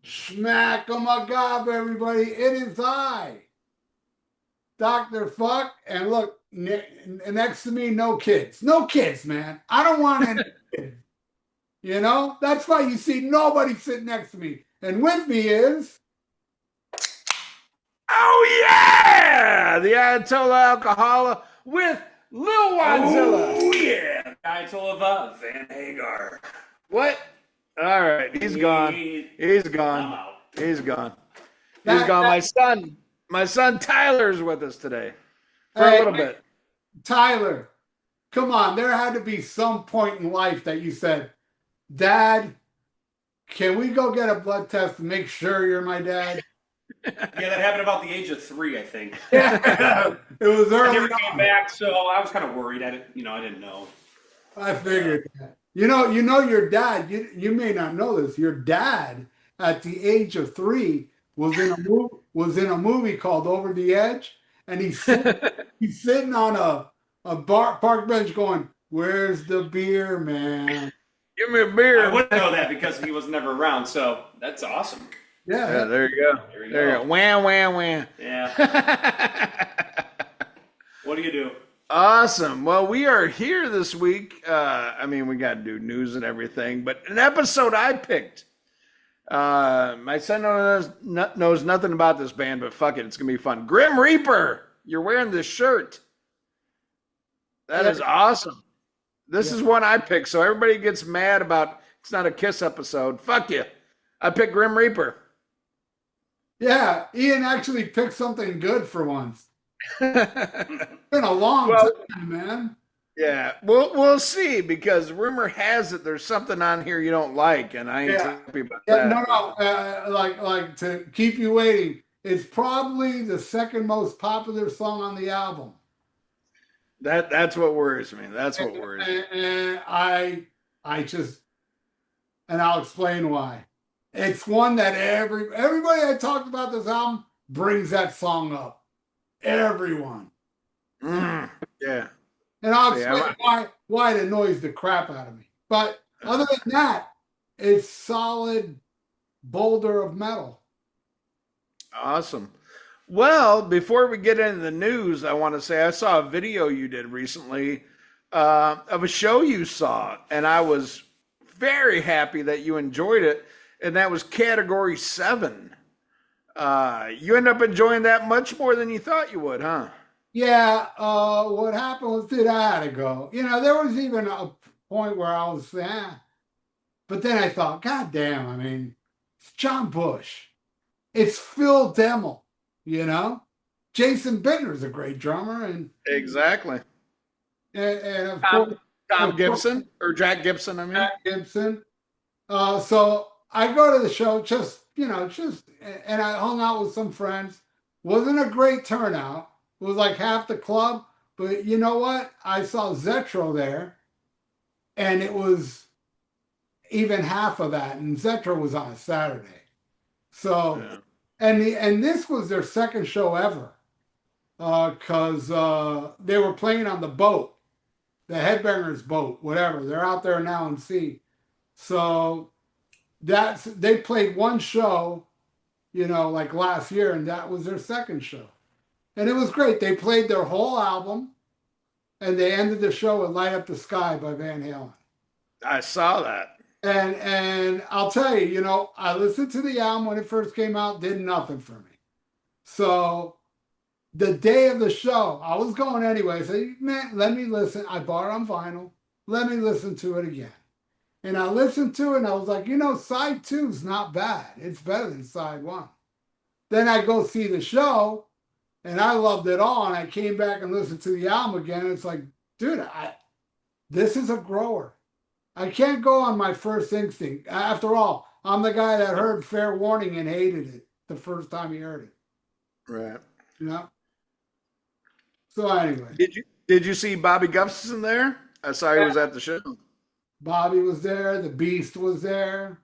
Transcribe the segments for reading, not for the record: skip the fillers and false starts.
Smack oh my God, everybody. It is I, Dr. Fuck. And look, next to me, no kids. No kids, man. I don't want any kids. That's why you see nobody sitting next to me. And with me is. Oh, yeah! The Ayatollah Alcohola with Lil Wadzilla. Oh, yeah. Ayatollah Van Hagar. What? All right, he's gone. He's I'm gone. out. He's gone. He's gone. My son Tyler's with us today for a little bit. Tyler, come on. There had to be some point in life that you said, Dad, can we go get a blood test to make sure you're my dad? Yeah, that happened about the age of 3, I think. Yeah, it was I early never came on. back, so I was kind of worried. I didn't know. I figured that. Your dad, you may not know this, your dad at the age of 3 was in a movie called Over the Edge, and he's sitting on a park bench going, "Where's the beer, man?" Give me a beer. I wouldn't know that because he was never around, so that's awesome. Yeah. There you go. There you go. Wham, wham, wham. Yeah. What do you do? Awesome. Well, we are here this week. We got to do news and everything, but an episode I picked. My son knows nothing about this band, but fuck it, it's gonna be fun. Grim Reaper, you're wearing this shirt. That is awesome. This is one I picked, so everybody gets mad about it's not a Kiss episode. Fuck you. I picked Grim Reaper. Yeah, Ian actually picked something good for once. It's been a long time, man. Yeah, we'll see, because rumor has it there's something on here you don't like, and I ain't happy about that. No. Like to keep you waiting. It's probably the second most popular song on the album. That's what worries me. That's what worries me. And I'll explain why. It's one that everybody I talked about this album brings that song up. Everyone. Yeah. And I'll explain why it annoys the crap out of me. But other than that, it's solid boulder of metal. Awesome. Well, before we get into the news, I want to say I saw a video you did recently of a show you saw, and I was very happy that you enjoyed it, and that was Category 7. You end up enjoying that much more than you thought you would, huh? Yeah, what happened was that I had to go. There was even a point where I was, but then I thought, God damn, it's John Bush. It's Phil Demmel, Jason Bittner's a great drummer. Exactly. And of course, Tom Gibson, or Jack Gibson, Jack Gibson. So I go to the show and I hung out with some friends. Wasn't a great turnout. It was like half the club, but you know what? I saw Zetro there, and it was even half of that, and Zetro was on a Saturday. So, and this was their second show ever, because they were playing on the boat, the Headbangers boat, whatever. They're out there now in sea. So they played one show, like last year, and that was their second show. And it was great. They played their whole album, and they ended the show with Light Up the Sky by Van Halen. I saw that. And I'll tell you, I listened to the album when it first came out, did nothing for me. So the day of the show, I was going anyway. I said, man, let me listen. I bought it on vinyl. Let me listen to it again. And I listened to it, and I was like, side 2's not bad. It's better than side 1. Then I go see the show, and I loved it all. And I came back and listened to the album again. And it's like, dude, this is a grower. I can't go on my first instinct. After all, I'm the guy that heard Fair Warning and hated it the first time he heard it. Right. So anyway. Did you see Bobby Gustafson there? I saw he was at the show. Bobby was there. The Beast was there.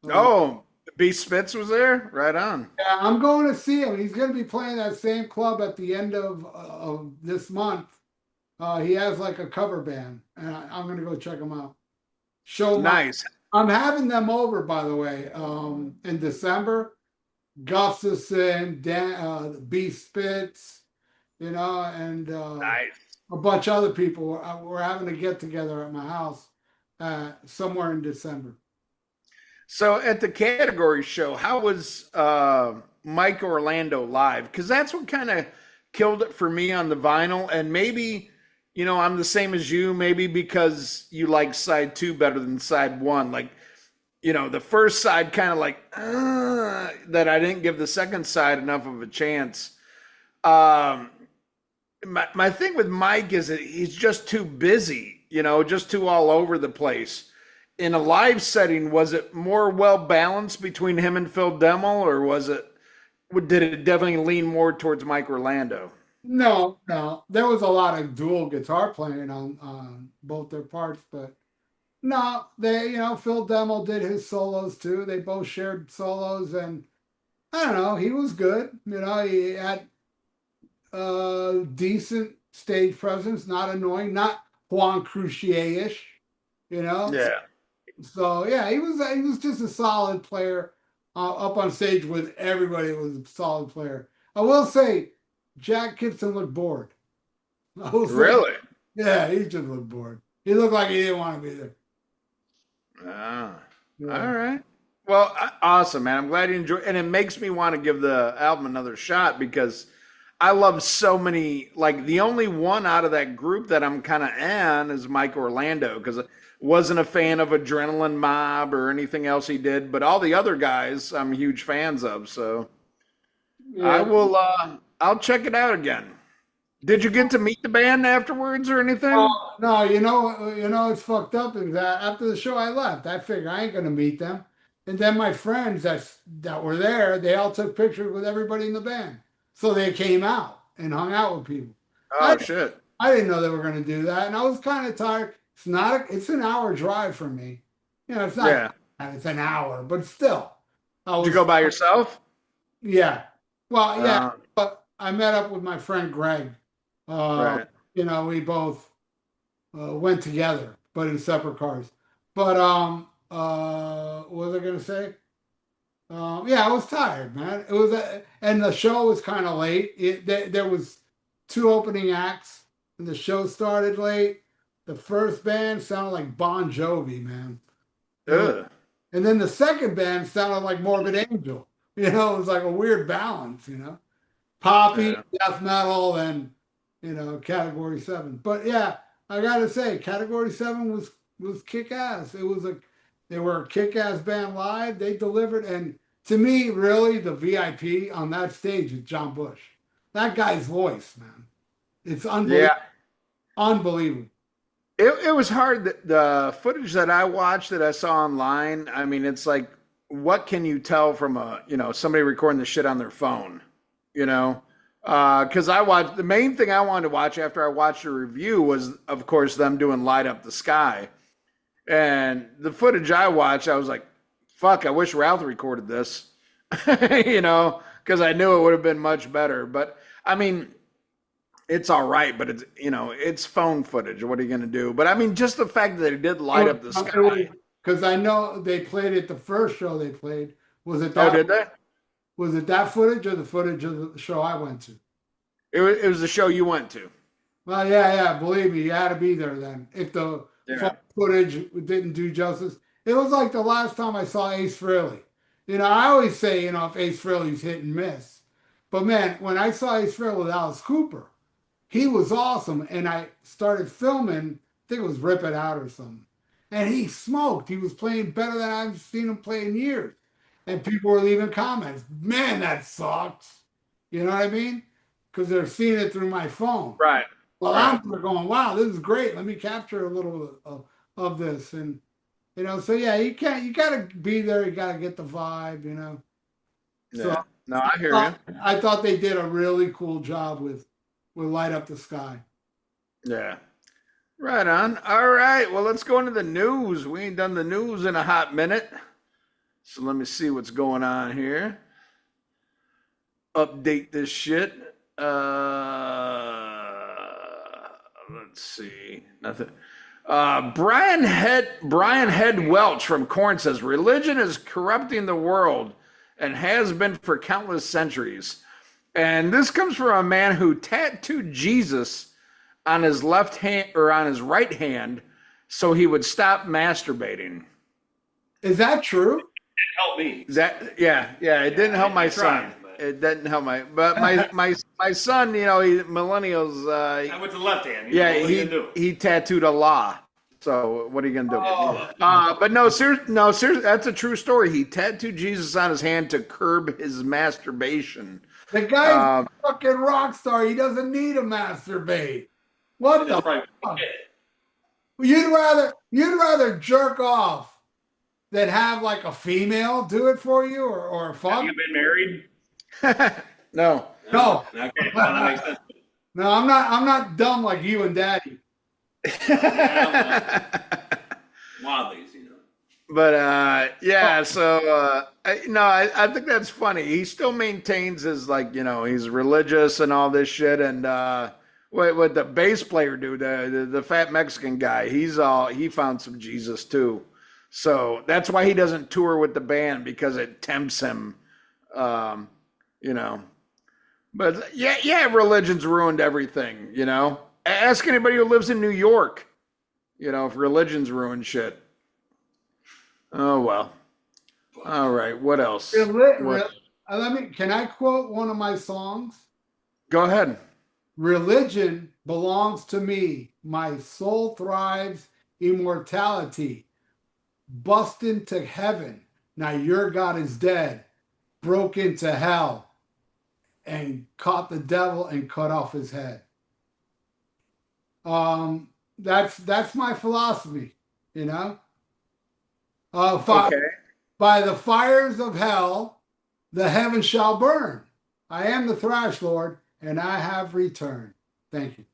Oh, Beast Spitz was there? Right on. Yeah, I'm going to see him. He's going to be playing that same club at the end of this month. He has like a cover band, and I'm going to go check him out. Nice. I'm having them over, by the way, in December. Gustafson, Beef Spitz, and Nice. a bunch of other people. We're having a get together at my house somewhere in December. So at the category show, how was Mike Orlando live? Because that's what kind of killed it for me on the vinyl. And maybe, I'm the same as you, maybe because you like side two better than side one. Like, the first side kind of like, that I didn't give the second side enough of a chance. Um, my thing with Mike is that he's just too busy, just too all over the place. In a live setting, was it more well balanced between him and Phil Demmel, or did it definitely lean more towards Mike Orlando? No, no, there was a lot of dual guitar playing on both their parts, but no, Phil Demmel did his solos too. They both shared solos, and I don't know, he was good. He had decent stage presence, not annoying, not Juan Crucier-ish, you know. Yeah. So yeah, he was just a solid player up on stage with everybody. Was a solid player. I will say, Jack Gibson looked bored. I will say, Really? yeah, he just looked bored. He looked like he didn't want to be there. Ah, Yeah. all right. Well, awesome, man. I'm glad you enjoyed, and it makes me want to give the album another shot because I love so many. Like the only one out of that group that I'm kind of on is Mike Orlando because I wasn't a fan of Adrenaline Mob or anything else he did, but all the other guys I'm huge fans of. So I Yeah. will. I'll check it out again. Did you get to meet the band afterwards or anything? Oh, no, it's fucked up is that after the show I left. I figured I ain't gonna meet them. And then my friends that were there, they all took pictures with everybody in the band. So they came out and hung out with people. I Oh shit. I didn't know they were gonna do that, and I was kind of tired. It's an hour drive for me. It's not Yeah. it's an hour, but still. I Did you was go by yourself? Yeah. Well, yeah, Uh, but I met up with my friend Greg. Uh, right. we both went together, but in separate cars. But what was I gonna say? Yeah, I was tired, man. And the show was kind of late. There was two opening acts, and the show started late. The first band sounded like Bon Jovi, man. It was, Ugh. and then the second band sounded like Morbid Angel. It was like a weird balance. Poppy, Yeah. death metal, and Category 7. But yeah, I gotta say, Category 7 was kick ass. They were a kick ass band live. They delivered, and to me, really, the VIP on that stage is John Bush. That guy's voice, man, it's unbelievable. Yeah. Unbelievable. It was hard. The footage that I watched that I saw online, I mean, it's like, what can you tell from somebody recording the shit on their phone? You know, because I watched the main thing I wanted to watch after I watched the review was, of course, them doing "Light Up the Sky," and the footage I watched, I was like, "Fuck, I wish Ralph recorded this," because I knew it would have been much better. But I mean, it's all right, but it's phone footage. What are you gonna do? But I mean, just the fact that it did light up the sky. Because I know they played it the first show they played. Was it Oh, that did they? was it that footage or the footage of the show I went to? It was the show you went to. Well, yeah, yeah. Believe me, you had to be there then. If the Yeah. footage didn't do justice, it was like the last time I saw Ace Frehley. I always say, if Ace Frehley's hit and miss, but man, when I saw Ace Frehley with Alice Cooper, he was awesome. And I started filming. I think it was Rip It Out or something. And he smoked. He was playing better than I've seen him play in years. And people were leaving comments. Man, that sucks. You know what I mean? Because they're seeing it through my phone. Right. Well, Right. I'm going, wow, this is great. Let me capture a little of this. And, so yeah, you got to be there. You got to get the vibe. So Yeah. No, I hear you. I thought they did a really cool job with Light Up the Sky. Yeah. Right on. All right. Well, let's go into the news. We ain't done the news in a hot minute. So let me see what's going on here. Update this shit. Let's see. Nothing. Brian Head Welch from Corn says religion is corrupting the world and has been for countless centuries. And this comes from a man who tattooed Jesus on his left hand or on his right hand so he would stop masturbating. Is that true? Help me. It didn't help my son. tried, but- It didn't help my son, he millennials I went to the left hand. yeah, What are you gonna do? he tattooed Allah. So what are you gonna do? Oh. But no, seriously, that's a true story. He tattooed Jesus on his hand to curb his masturbation. The guy's a fucking rock star. He doesn't need to masturbate. What the That's probably fuck? it. You'd rather jerk off than have like a female do it for you or Have fuck? you been married? No. No. Okay, well, that makes sense. No, I'm not dumb like you and Daddy. Wadleys, you know. But I think that's funny. He still maintains his he's religious and all this shit. And what the bass player do, the fat Mexican guy, he found some Jesus too. So that's why he doesn't tour with the band, because it tempts him, But religion's ruined everything, Ask anybody who lives in New York, if religion's ruined shit. Oh, well. All right, what else? Can I quote one of my songs? Go ahead. Religion belongs to me. My soul thrives immortality. Bust into heaven. Now your God is dead. Broke into hell and caught the devil and cut off his head. That's my philosophy, Okay. By the fires of hell, the heavens shall burn. I am the thrash lord, and I have returned. Thank you.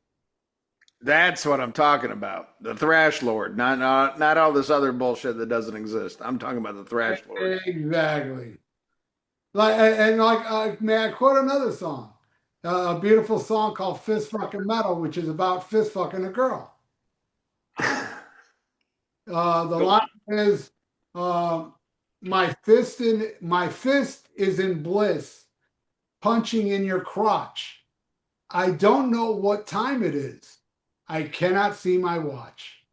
That's what I'm talking about. The thrash lord, not all this other bullshit that doesn't exist. I'm talking about the thrash lord. Exactly. May I quote another song? A beautiful song called Fist Fucking Metal, which is about fist fucking a girl. The line is, my fist is in bliss, punching in your crotch. I don't know what time it is. I cannot see my watch.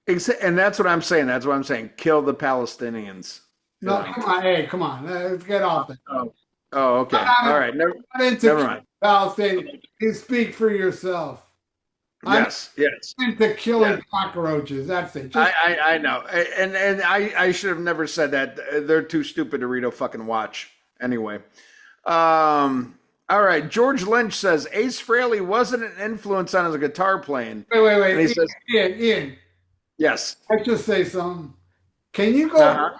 And that's what I'm saying. That's what I'm saying. Kill the Palestinians. No, come on. Hey, come on. Let's get off that. Oh, okay. All right. Never mind. Palestinian. You speak for yourself. Yes. I'm into killing cockroaches. That's it. I know. And I should have never said that. They're too stupid to read a fucking watch. Anyway. All right. George Lynch says Ace Frehley wasn't an influence on his guitar playing. Wait. And he says, Ian. yes. I just say something. Can you go?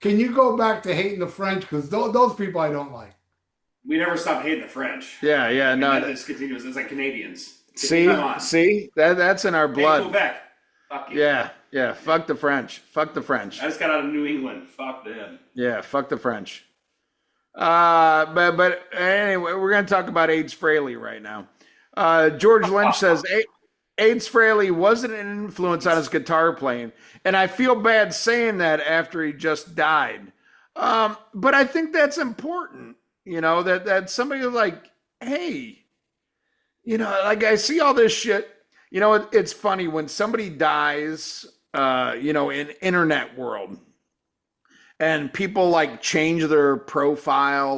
Can you go back to hating the French? Because those people I don't like. We never stop hating the French. Yeah. No. That just continues. It's like Canadians. See, that's in our blood. Hey, Quebec. Fuck you. Yeah. Fuck the French. Fuck the French. I just got out of New England. Fuck them. Yeah. Fuck the French. But anyway, we're gonna talk about Ace Frehley right now. George Lynch says Ace Frehley wasn't an influence on his guitar playing, and I feel bad saying that after he just died. But I think that's important. That somebody like, hey. I see all this shit. It's funny when somebody dies, in internet world, and people change their profile,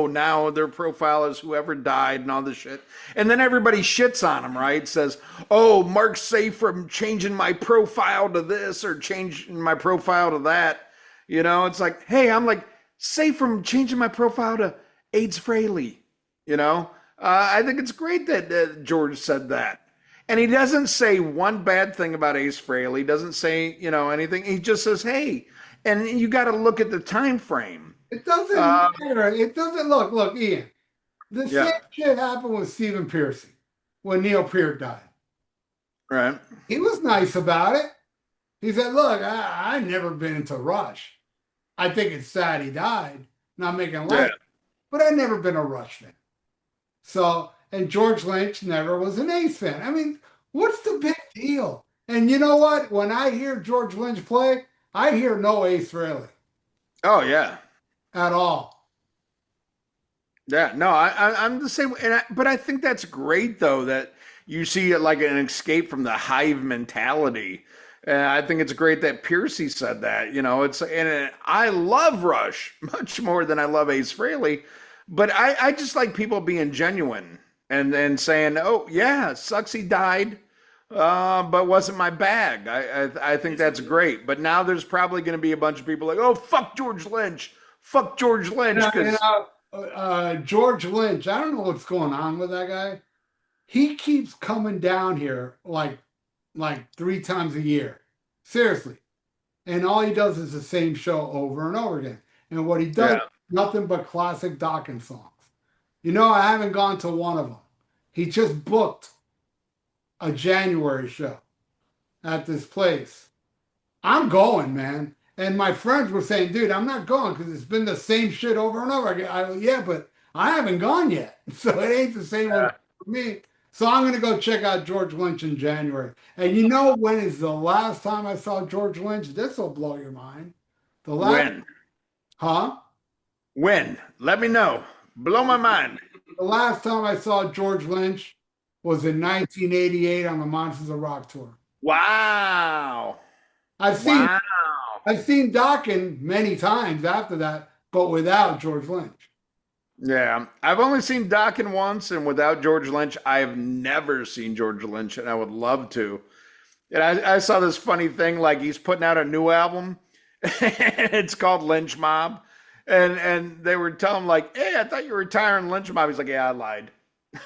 now their profile is whoever died and all this shit. And then everybody shits on them, right? Says, oh, Mark's safe from changing my profile to this or changing my profile to that. It's like, hey, I'm safe from changing my profile to Ace Frehley, I think it's great that George said that. And he doesn't say one bad thing about Ace Frehley. He doesn't say, anything. He just says, hey, and you got to look at the time frame. It doesn't matter. It doesn't look, Ian. The same shit happened with Stephen Pearcy when Neil Peart died. Right. He was nice about it. He said, look, I've never been into Rush. I think it's sad he died. Not making light. But I've never been a Rush fan. So, and George Lynch never was an Ace fan. I mean, What's the big deal? And you know what? When I hear George Lynch play, I hear no Ace Frehley Oh yeah. at all. Yeah, no, I'm the same. But I think that's great though that you see it like an escape from the hive mentality. And I think it's great that Piercy said that. I love Rush much more than I love Ace Frehley, but I just like people being genuine and saying, "Oh yeah, sucks he died, but wasn't my bag." I think that's great. But now there's probably going to be a bunch of people like, "Oh fuck George Lynch, fuck George Lynch," because George Lynch, I don't know what's going on with that guy. He keeps coming down here like 3 times a year. Seriously. And all he does is the same show over and over again. And what he does, yeah. nothing but classic Dawkins songs. I haven't gone to one of them. He just booked a January show at this place. I'm going, man. And my friends were saying, dude, I'm not going because it's been the same shit over and over again. Yeah, but I haven't gone yet. So it ain't the same one for me. So I'm going to go check out George Lynch in January. And you know when is the last time I saw George Lynch? This will blow your mind. The last, When? huh? When? Let me know. Blow my mind. The last time I saw George Lynch was in 1988 on the Monsters of Rock tour. Wow. I've seen Wow. I've seen Dokken many times after that, but without George Lynch. Yeah. I've only seen Dokken once, and without George Lynch, I have never seen George Lynch, and I would love to. And I saw this funny thing, like he's putting out a new album. It's called Lynch Mob. And they were telling him, like, hey, I thought you were retiring Lynch Mob. He's like, yeah, I lied.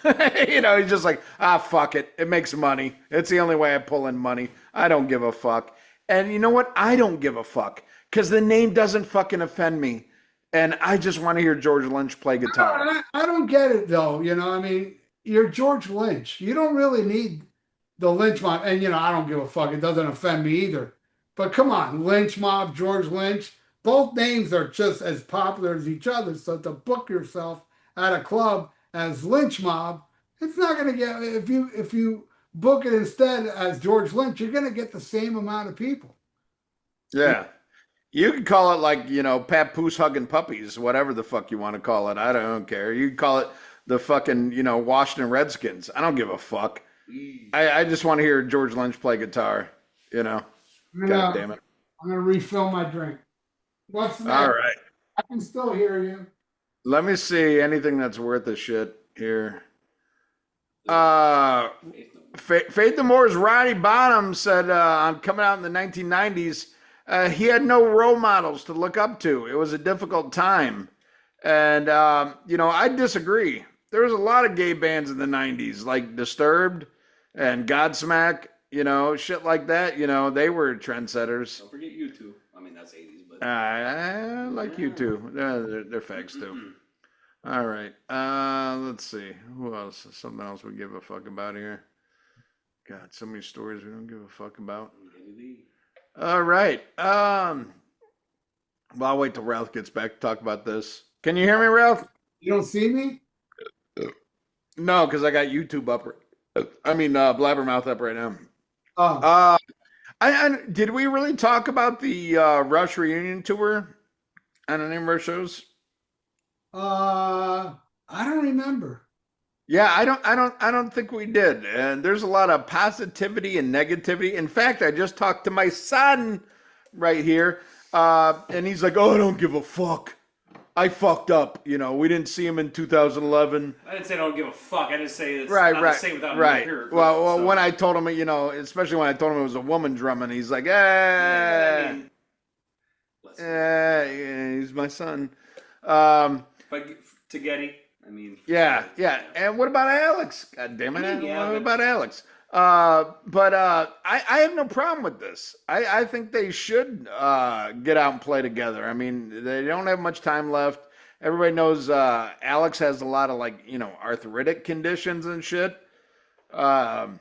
He's just like, fuck it. It makes money. It's the only way I pull in money. I don't give a fuck. And you know what? I don't give a fuck because the name doesn't fucking offend me. And I just want to hear George Lynch play guitar. I don't get it though. I mean, you're George Lynch. You don't really need the Lynch Mob. And I don't give a fuck. It doesn't offend me either. But come on, Lynch Mob, George Lynch. Both names are just as popular as each other. So to book yourself at a club as Lynch Mob, it's not going to get if you book it instead as George Lynch, you're going to get the same amount of people. Yeah. You could call it like, Papoose hugging puppies, whatever the fuck you want to call it. I don't care. You could call it the fucking, Washington Redskins. I don't give a fuck. I just want to hear George Lynch play guitar, God damn it. I'm going to refill my drink. What's that? All right. I can still hear you. Let me see anything that's worth a shit here. Faith No More's Roddy Bottom said on coming out in the 1990s, he had no role models to look up to. It was a difficult time. And, I disagree. There was a lot of gay bands in the 90s, like Disturbed and Godsmack, shit like that. They were trendsetters. Don't forget U2. I mean, that's 80s, but. I like U2. They're fags too. All right. Let's see. Who else? Something else we give a fuck about here. God, so many stories we don't give a fuck about. All right. Well, I'll wait till Ralph gets back to talk about this. Can you hear me, Ralph? You don't see me? No, because I got YouTube up. Blabbermouth up right now. Oh. Did we really talk about the Rush reunion tour on any of our shows? I don't remember. Yeah, I don't think we did. And there's a lot of positivity and negativity. In fact, I just talked to my son right here, and he's like, "Oh, I don't give a fuck. I fucked up. We didn't see him in 2011." I didn't say I don't give a fuck. I just say it's right. the same without right. Group, well, so. when I told him, especially when I told him it was a woman drumming, he's like, he's my son. But to Getty, yeah. And what about Alex? God damn it! What about Alex? I have no problem with this. I think they should get out and play together. I mean, they don't have much time left. Everybody knows Alex has a lot of arthritic conditions and shit. And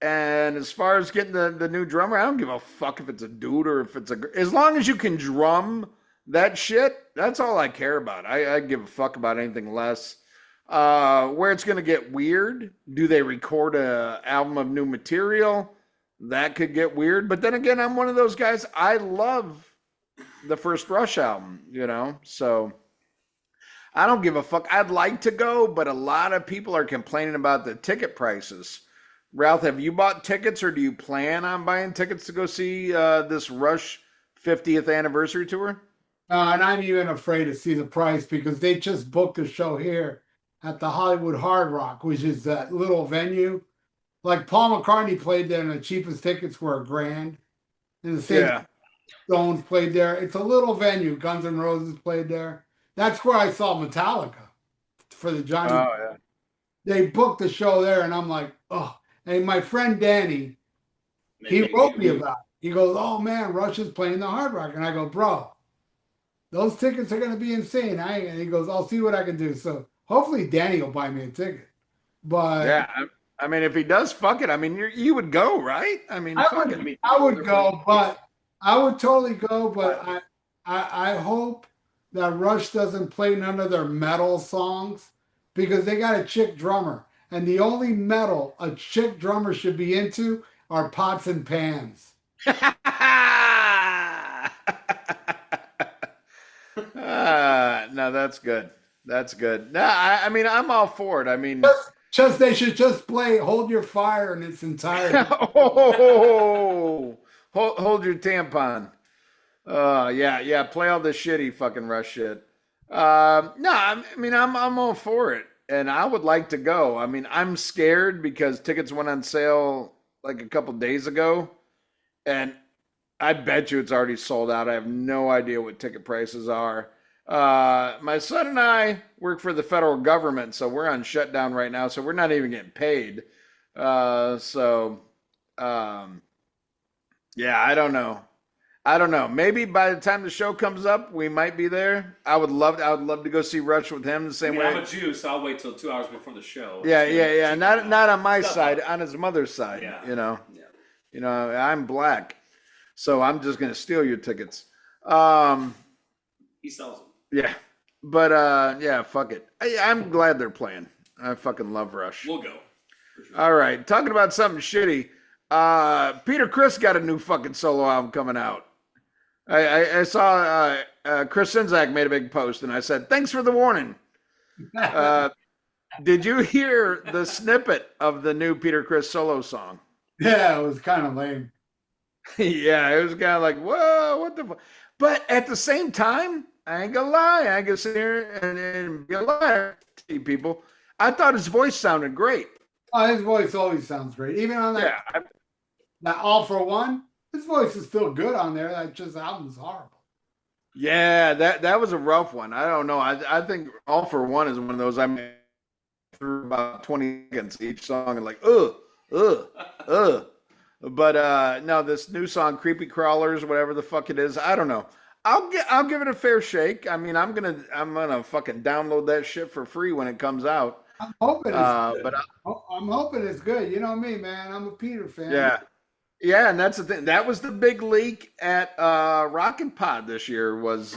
as far as getting the new drummer, I don't give a fuck if it's a dude or if it's as long as you can drum that shit, that's all I care about. I give a fuck about anything less. Where it's going to get weird, do they record a album of new material? That could get weird. But then again, I'm one of those guys. I love the first Rush album, so I don't give a fuck. I'd like to go, but a lot of people are complaining about the ticket prices. Ralph, have you bought tickets or do you plan on buying tickets to go see this Rush 50th anniversary tour? And I'm even afraid to see the price because they just booked a show here at the Hollywood Hard Rock, which is that little venue. Like Paul McCartney played there, and the cheapest tickets were $1,000. And the same Stones played there. It's a little venue. Guns N' Roses played there. That's where I saw Metallica for the Johnny. Oh, yeah. They booked the show there, and I'm like, oh. And my friend Danny, he wrote me about it. He goes, oh man, Rush is playing the Hard Rock. And I go, bro, those tickets are going to be insane. And he goes, I'll see what I can do. So hopefully Danny will buy me a ticket. But yeah, I mean, if he does, fuck it. I mean, you would go, right? I mean, I would go, but I would totally go. But I hope that Rush doesn't play none of their metal songs because they got a chick drummer. And the only metal a chick drummer should be into are pots and pans. No, that's good. That's good. No, I mean, I'm all for it. I mean, they should just play "Hold Your Fire" in its entirety. hold your tampon. Yeah. Play all the shitty fucking Rush shit. No, I mean, I'm all for it. And I would like to go. I mean, I'm scared because tickets went on sale like a couple days ago. And I bet you it's already sold out. I have no idea what ticket prices are. My son and I work for the federal government, so we're on shutdown right now. So we're not even getting paid. Yeah, I don't know. Maybe by the time the show comes up, we might be there. I would love to go see Rush with him the same way. I'm a Jew, so I'll wait till 2 hours before the show. Yeah. Not on my side, on his mother's side. Yeah. I'm black, so I'm just gonna steal your tickets. He sells them. Yeah, but yeah, fuck it. I'm glad they're playing. I fucking love Rush. We'll go. Sure. All right, talking about something shitty. Peter Criss got a new fucking solo album coming out. I saw Chris Czynszak made a big post, and I said, "Thanks for the warning." Did you hear the snippet of the new Peter Criss solo song? Yeah, it was kind of lame. Yeah, it was kind of like, whoa, what the fuck? But at the same time, I ain't gonna lie, I ain't gonna sit here and be a liar to you people. I thought his voice sounded great. Oh, his voice always sounds great. Even on that All For One, his voice is still good on there. That just album's horrible. Yeah, that was a rough one. I don't know. I think All For One is one of those I made through about 20 seconds each song and like, ugh. But no, this new song, Creepy Crawlers, whatever the fuck it is, I don't know. I'll give it a fair shake. I mean, I'm gonna fucking download that shit for free when it comes out. I'm hoping it's good. But I'm hoping it's good. You know me, man. I'm a Peter fan. Yeah, and that's the thing. That was the big leak at Rockin' Pod this year. Was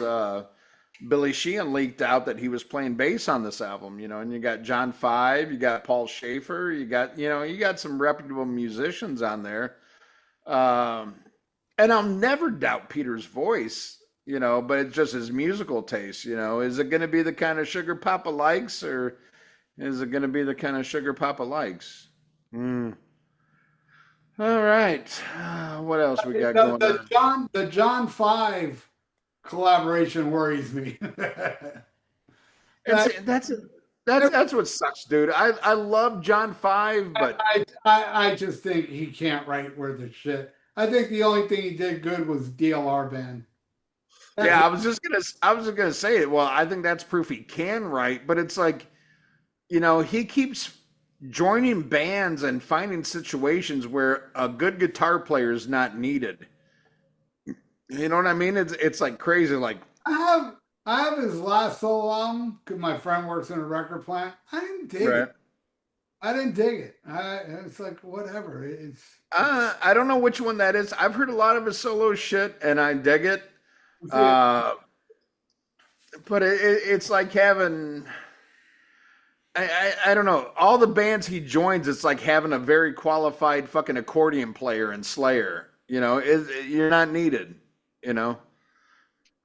Billy Sheehan leaked out that he was playing bass on this album? And you got John Five, you got Paul Schaefer, you got some reputable musicians on there. And I'll never doubt Peter's voice. But it's just his musical taste. Is it going to be the kind of Sugar Papa likes, or is it going to be the kind of Sugar Papa likes? All right. What else we got going on? The John 5 collaboration worries me. That's what sucks, dude. I love John 5, but I just think he can't write worth of shit. I think the only thing he did good was DLR Band. I was just gonna say it. Well, I think that's proof he can write, but it's like, he keeps joining bands and finding situations where a good guitar player is not needed. You know what I mean? It's like crazy. Like I have his last solo album because my friend works in a record plant. I didn't dig it. I didn't dig it. It's like whatever. I don't know which one that is. I've heard a lot of his solo shit and I dig it. But it's like having I don't know. All the bands he joins, it's like having a very qualified fucking accordion player in Slayer. You're not needed. You know,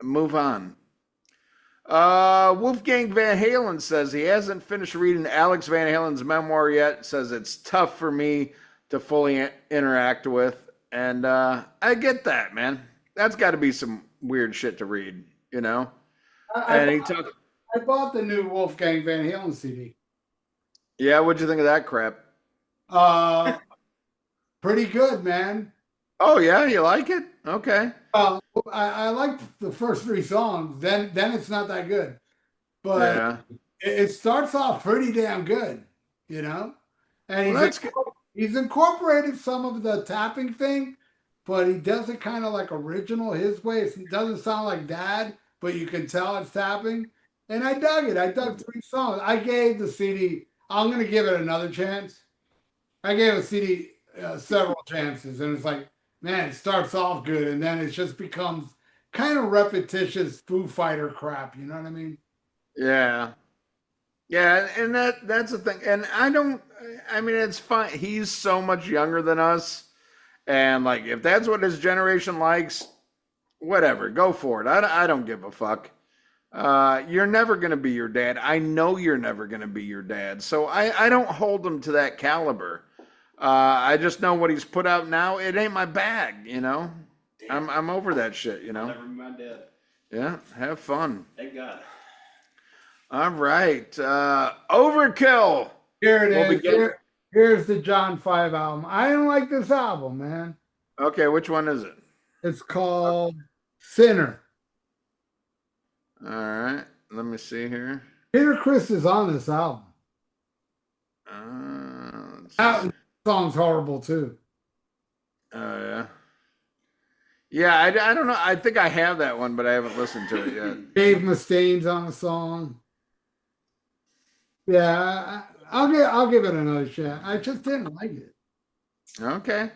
move on. Wolfgang Van Halen says he hasn't finished reading Alex Van Halen's memoir yet. Says it's tough for me to fully interact with, and I get that, man. That's got to be some weird shit to read, you know. And he talked. I bought the new Wolfgang Van Halen CD. Yeah, what'd you think of that crap? Uh, Pretty good, man. Oh yeah, you like it? Okay. I liked the first three songs. Then it's not that good, but Yeah. it starts off pretty damn good, you know. And Well, that's good. he's incorporated some of the tapping thing, but he does it kind of like original his way. It doesn't sound like Dad, but you can tell it's tapping. And I dug it. I dug three songs. I gave the CD. I'm gonna give it another chance. I gave a CD several chances, and it's like, man, it starts off good, and then it just becomes kind of repetitious Foo Fighter crap. You know what I mean? Yeah. Yeah, and that's the thing. And I mean it's fine. He's so much younger than us. And like if that's what his generation likes, whatever, go for it. I don't give a fuck. You're never gonna be your dad. I know you're never gonna be your dad. So I don't hold him to that caliber. I just know what he's put out now. It ain't my bag, you know. I'm over that shit, you know. Never be my dad. Yeah, have fun. Thank God. All right. Overkill. Here it We'll is. Here's the John 5 album. I don't like this album, man. Okay, which one is it? It's called Sinner. All right. Let me see here. Peter Criss is on this album. Let's That see. song's horrible too. Oh yeah. Yeah, I don't know. I think I have that one, but I haven't listened to it yet. Dave Mustaine's on the song. Yeah, I'll give it another shot. I just didn't like it. Okay.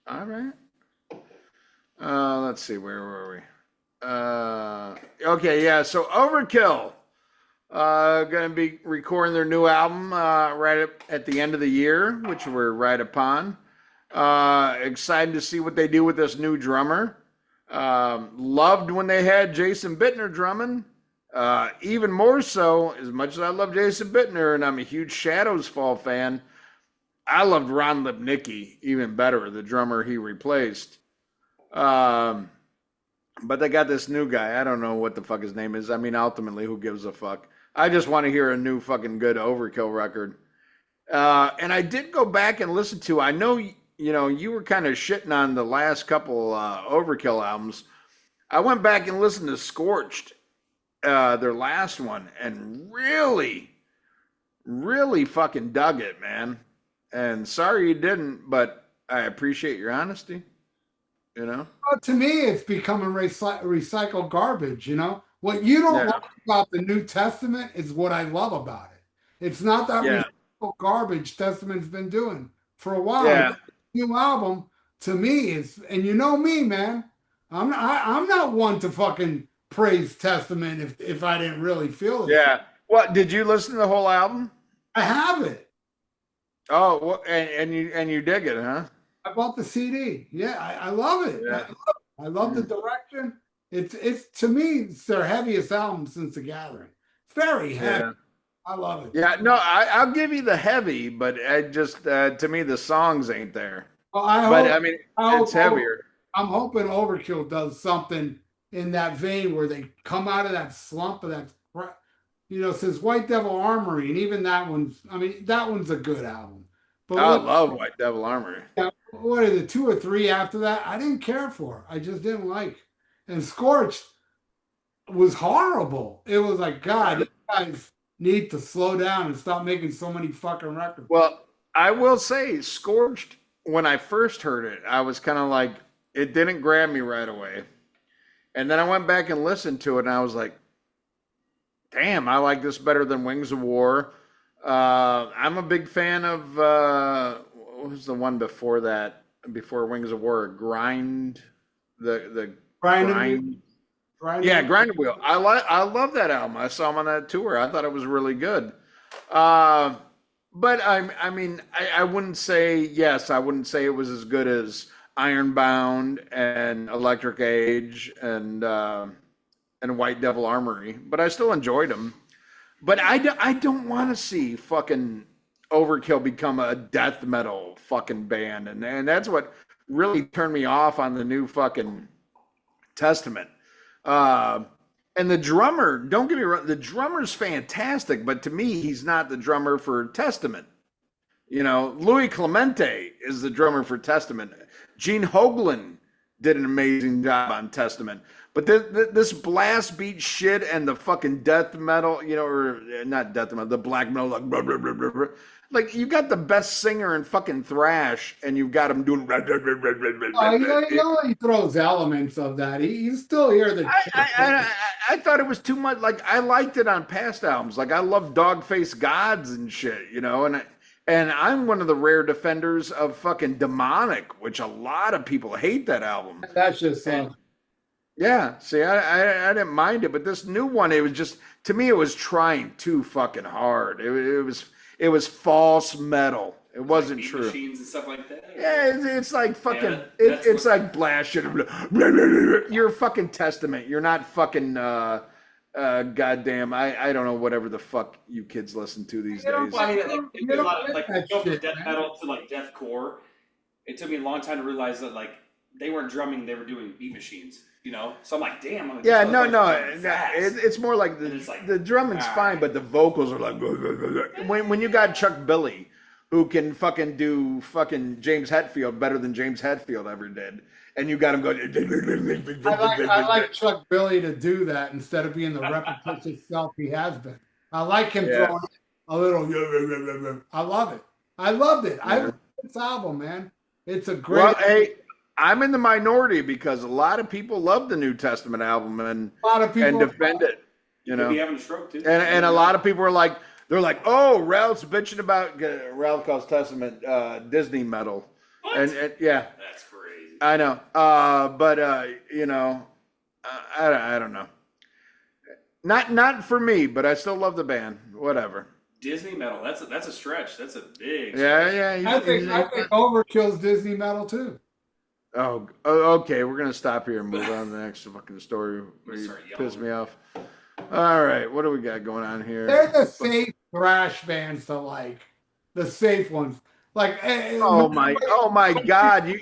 All right. Let's see. Where were we? Okay. Yeah. So Overkill, going to be recording their new album right at the end of the year, which we're right upon. Excited to see what they do with this new drummer. Loved when they had Jason Bittner drumming. Even more so, as much as I love Jason Bittner and I'm a huge Shadows Fall fan, I loved Ron Lipnicki even better, the drummer he replaced. But they got this new guy. I don't know what the fuck his name is. I mean, ultimately, who gives a fuck? I just want to hear a new fucking good Overkill record. And I did go back and listen to, I know, you were kind of shitting on the last couple Overkill albums. I went back and listened to Scorched, their last one, and really, really fucking dug it, man. And sorry you didn't, but I appreciate your honesty, you know? Well, to me, it's becoming recycled garbage, you know? What you don't Yeah. like about the New Testament is what I love about it. It's not that Yeah. recycled garbage Testament's been doing for a while. Yeah. New album, to me, is, and you know me, man, I'm not one to fucking praise Testament if I didn't really feel it. Yeah. What, did you listen to the whole album? I have it. Oh, well, and you dig it, huh? I bought the CD. Yeah, I love it. Yeah. I love the direction. It's to me, it's their heaviest album since The Gathering. It's very heavy. Yeah. I love it. Yeah, no, I'll give you the heavy, but I just to me the songs ain't there. Well, But I mean, it's heavier. I'm hoping Overkill does something in that vein where they come out of that slump of that, since White Devil Armory, and even that one's, I mean, that one's a good album. But I love White Devil Armory. what are the 2 or 3 after that? I didn't care for. I just didn't like. And Scorched was horrible. It was like, God, you guys need to slow down and stop making so many fucking records. Well, I will say, Scorched, when I first heard it, I was kind of like, it didn't grab me right away. And then I went back and listened to it, and I was like, damn, I like this better than Wings of War. I'm a big fan of, what was the one before that, before Wings of War? Grind, the Grind. Yeah, Grind Wheel. I love that album. I saw him on that tour. I thought it was really good. But I mean, I wouldn't say yes. I wouldn't say it was as good as Ironbound and Electric Age and White Devil Armory, but I still enjoyed them. But I don't want to see fucking Overkill become a death metal fucking band, and that's what really turned me off on the new fucking Testament. Uh, and the drummer, don't get me wrong, the drummer's fantastic, but to me, he's not the drummer for Testament. You know, Louis Clemente is the drummer for Testament. Gene Hoglan did an amazing job on Testament. But this blast beat shit and the fucking death metal, you know, or not death metal, the black metal, like, blah, blah, blah, blah, blah. Like you got the best singer in fucking thrash, and you've got him doing. Blah, blah, blah, blah, blah, blah, blah. He only throws elements of that. You still hear the. I thought it was too much. Like I liked it on past albums. Like I love Dogface Gods and shit, you know, and I'm one of the rare defenders of fucking Demonic, which a lot of people hate that album. That's just yeah. See, I didn't mind it, but this new one, it was just to me, it was trying too fucking hard. It was false metal. It wasn't like true. Machines and stuff like that. Yeah, it's like fucking. Yeah, it's like blast shit. You're fucking Testament. You're not fucking. Goddamn. I don't know whatever the fuck you kids listen to these days. Well, I mean, You don't like like go from shit, death man. metal to like deathcore. It took me a long time to realize that like they weren't drumming, they were doing beat machines. You know, so I'm like, damn. I'm Yeah, these no. motherfuckers fast. It's more like And it's like, the drumming's all fine, right. but the vocals are like. When you got Chuck Billy, who can fucking do fucking James Hetfield better than James Hetfield ever did, and you got him going. I like Chuck Billy to do that instead of being the repetitious self he has been. I like him Yeah. throwing a little. I love it. I loved it. I love this album, man. It's a great. Well, hey, I'm in the minority because a lot of people love the New Testament album and a lot of people defend it. You Could know, be having a stroke too. and a lot of people are like, they're like, oh, Ralph's bitching about Ralph calls Testament Disney metal, What? and yeah, That's crazy. I know, but you know, I don't know, not for me, but I still love the band. Whatever. Disney metal. That's a stretch. That's a big. Yeah, stretch. yeah. I think Overkill's Disney metal too. Oh, okay. We're gonna stop here and move on to the next fucking story. Where you Start yelling. piss me off. All right, what do we got going on here? They're the safe thrash bands to like, the safe ones. Like, Oh my God!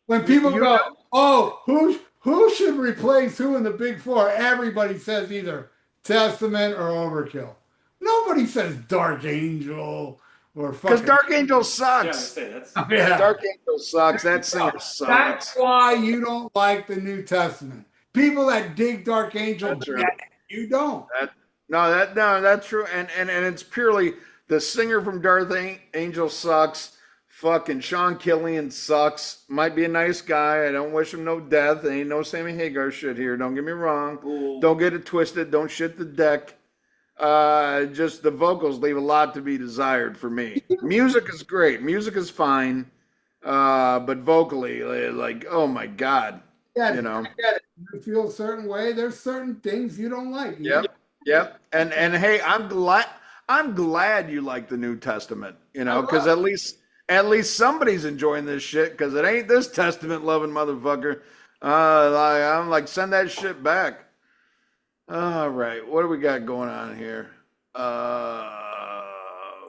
when people you go, know- oh, who should replace who in the big four? Everybody says either Testament or Overkill. Nobody says Dark Angel or Because fucking. Dark Angel Yeah, I sucks. say that's. Yeah. Dark Angel sucks. That singer That's sucks. why you don't like the New Testament. People that dig Dark Angel, That's true. get it. You don't. No, that's true. And it's purely the singer from Dark Angel sucks. Fucking Sean Killian sucks. Might be a nice guy. I don't wish him no death. Ain't no Sammy Hagar shit here. Don't get me wrong. Ooh. Don't get it twisted. Don't shit the deck. Just the vocals leave a lot to be desired for me. Music is great. Music is fine. But vocally, like, oh my God. Yeah, You know. I get it. You feel a certain way. There's certain things you don't like. Yep. And hey, I'm glad you like the New Testament, you know, because at least somebody's enjoying this shit, because it ain't this Testament loving motherfucker. I'm like, send that shit back. All right, what do we got going on here?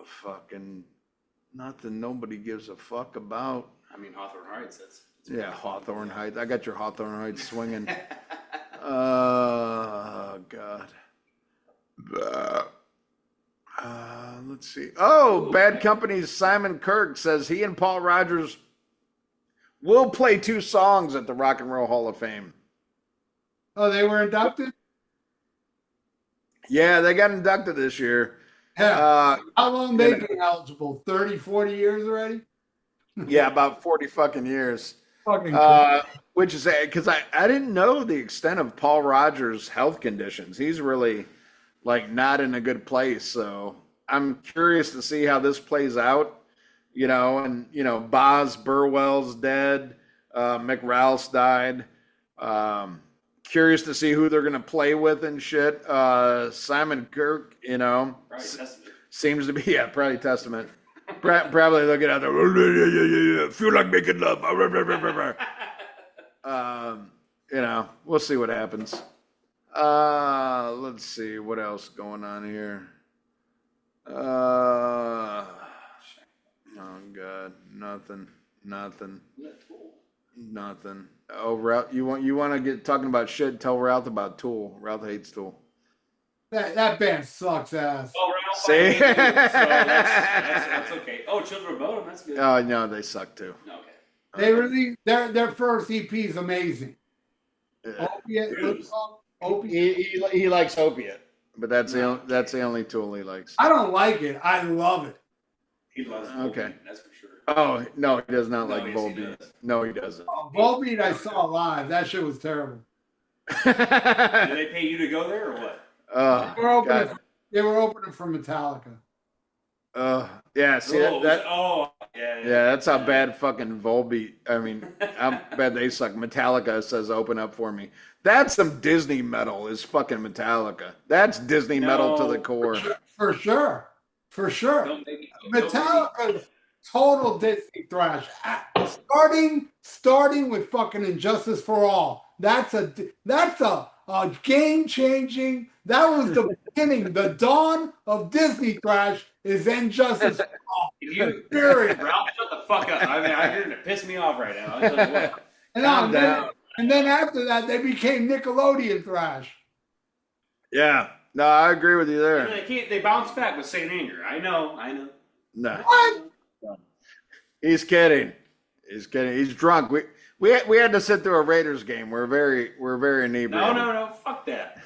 Fucking nothing. Nobody gives a fuck about. I mean, Hawthorne Heights. That's Yeah, Hawthorne Heights. I got your Hawthorne Heights swinging. Oh God. Let's see. Oh, Bad Company's Simon Kirk says he and Paul Rogers will play 2 songs at the Rock and Roll Hall of Fame. Oh, they were inducted? Yeah, they got inducted this year. Yeah. How long they yeah. been eligible? 30, 40 years already? Yeah, about 40 fucking years. Fucking cool. Which is because I didn't know the extent of Paul Rogers' health conditions. He's really like not in a good place. So I'm curious to see how this plays out. You know, and you know, Boz Burwell's dead. Mick Rouse died. Curious to see who they're gonna play with and shit. Simon Kirk, you know. right. That's Seems to be, yeah, probably Testament. Probably looking out there, feel like making love. You know, we'll see what happens. Let's see what else going on here. Oh God, nothing. Oh, Ralph, you want to get talking about shit? Tell Ralph about Tool. Ralph hates Tool. That band sucks ass. Oh, Ralph, See? I hate you, so that's okay. Oh, Children of Bodom, that's good. Oh no, they suck too. Okay. They really their first EP is amazing. Yeah. Opiate. He likes Opiate, but that's the only Tool he likes. I don't like it. I love it. He loves Okay. Volbeat, that's for sure. Oh no, he does not No, like yes, he Volbeat. does. No, he doesn't. Volbeat I saw live. That shit was terrible. Did they pay you to go there or what? Oh, They were opening for Metallica. Yeah, see yeah. yeah, that's how bad fucking Volbeat. I mean, how bad they suck. Metallica says open up for me. That's some Disney metal. Is fucking Metallica. That's Disney metal to the core. For sure. Metallica's total Disney thrash. Starting with fucking Injustice for All. That's a game changing. That was the beginning. The dawn of Disney thrash is Injustice for All. Ralph, shut the fuck up. I mean, you're gonna piss me off right now. I'll tell you what. And then after that, they became Nickelodeon thrash. Yeah, no, I agree with you there. They bounce back with Saint Anger. I know. No, What? he's kidding. He's drunk. We had to sit through a Raiders game. We're very inebriated. No. Fuck that.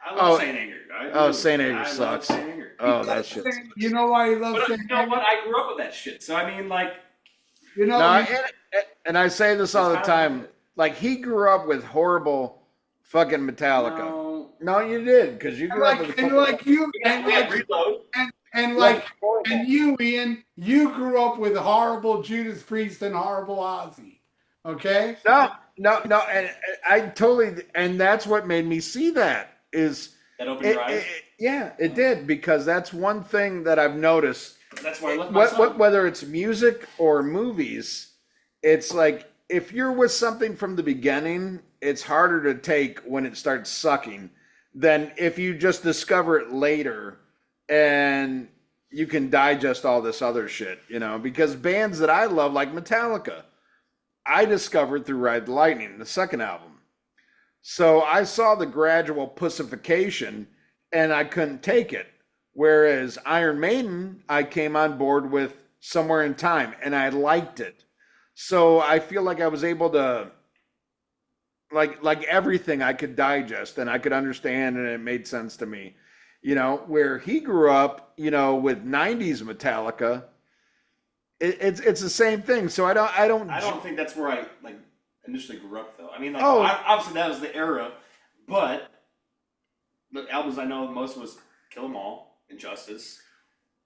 I love Saint Anger. Saint Anger sucks. Saint Anger. Oh, that shit. You know why he loves Saint Anger? You know what? I grew up with that shit. So I mean, like, and I say this all the time. Like, he grew up with horrible fucking Metallica. No, you did, because you grew up with you, Ian, you grew up with horrible Judas Priest and horrible Ozzy. Okay? No, and I totally, and that's what made me see that is that opened your eyes. It did, because that's one thing that I've noticed. That's why I left my son. Whether it's music or movies, it's like if you're with something from the beginning, it's harder to take when it starts sucking than if you just discover it later and you can digest all this other shit, you know, because bands that I love, like Metallica, I discovered through Ride the Lightning, the second album. So I saw the gradual pussification and I couldn't take it. Whereas Iron Maiden, I came on board with Somewhere in Time and I liked it. So I feel like I was able to, like everything I could digest and I could understand and it made sense to me. You know, where he grew up, you know, with 90s Metallica, it's the same thing. So I don't think that's where I like initially grew up though. I mean, like, obviously that was the era, but the albums I know most was Kill 'Em All, Injustice,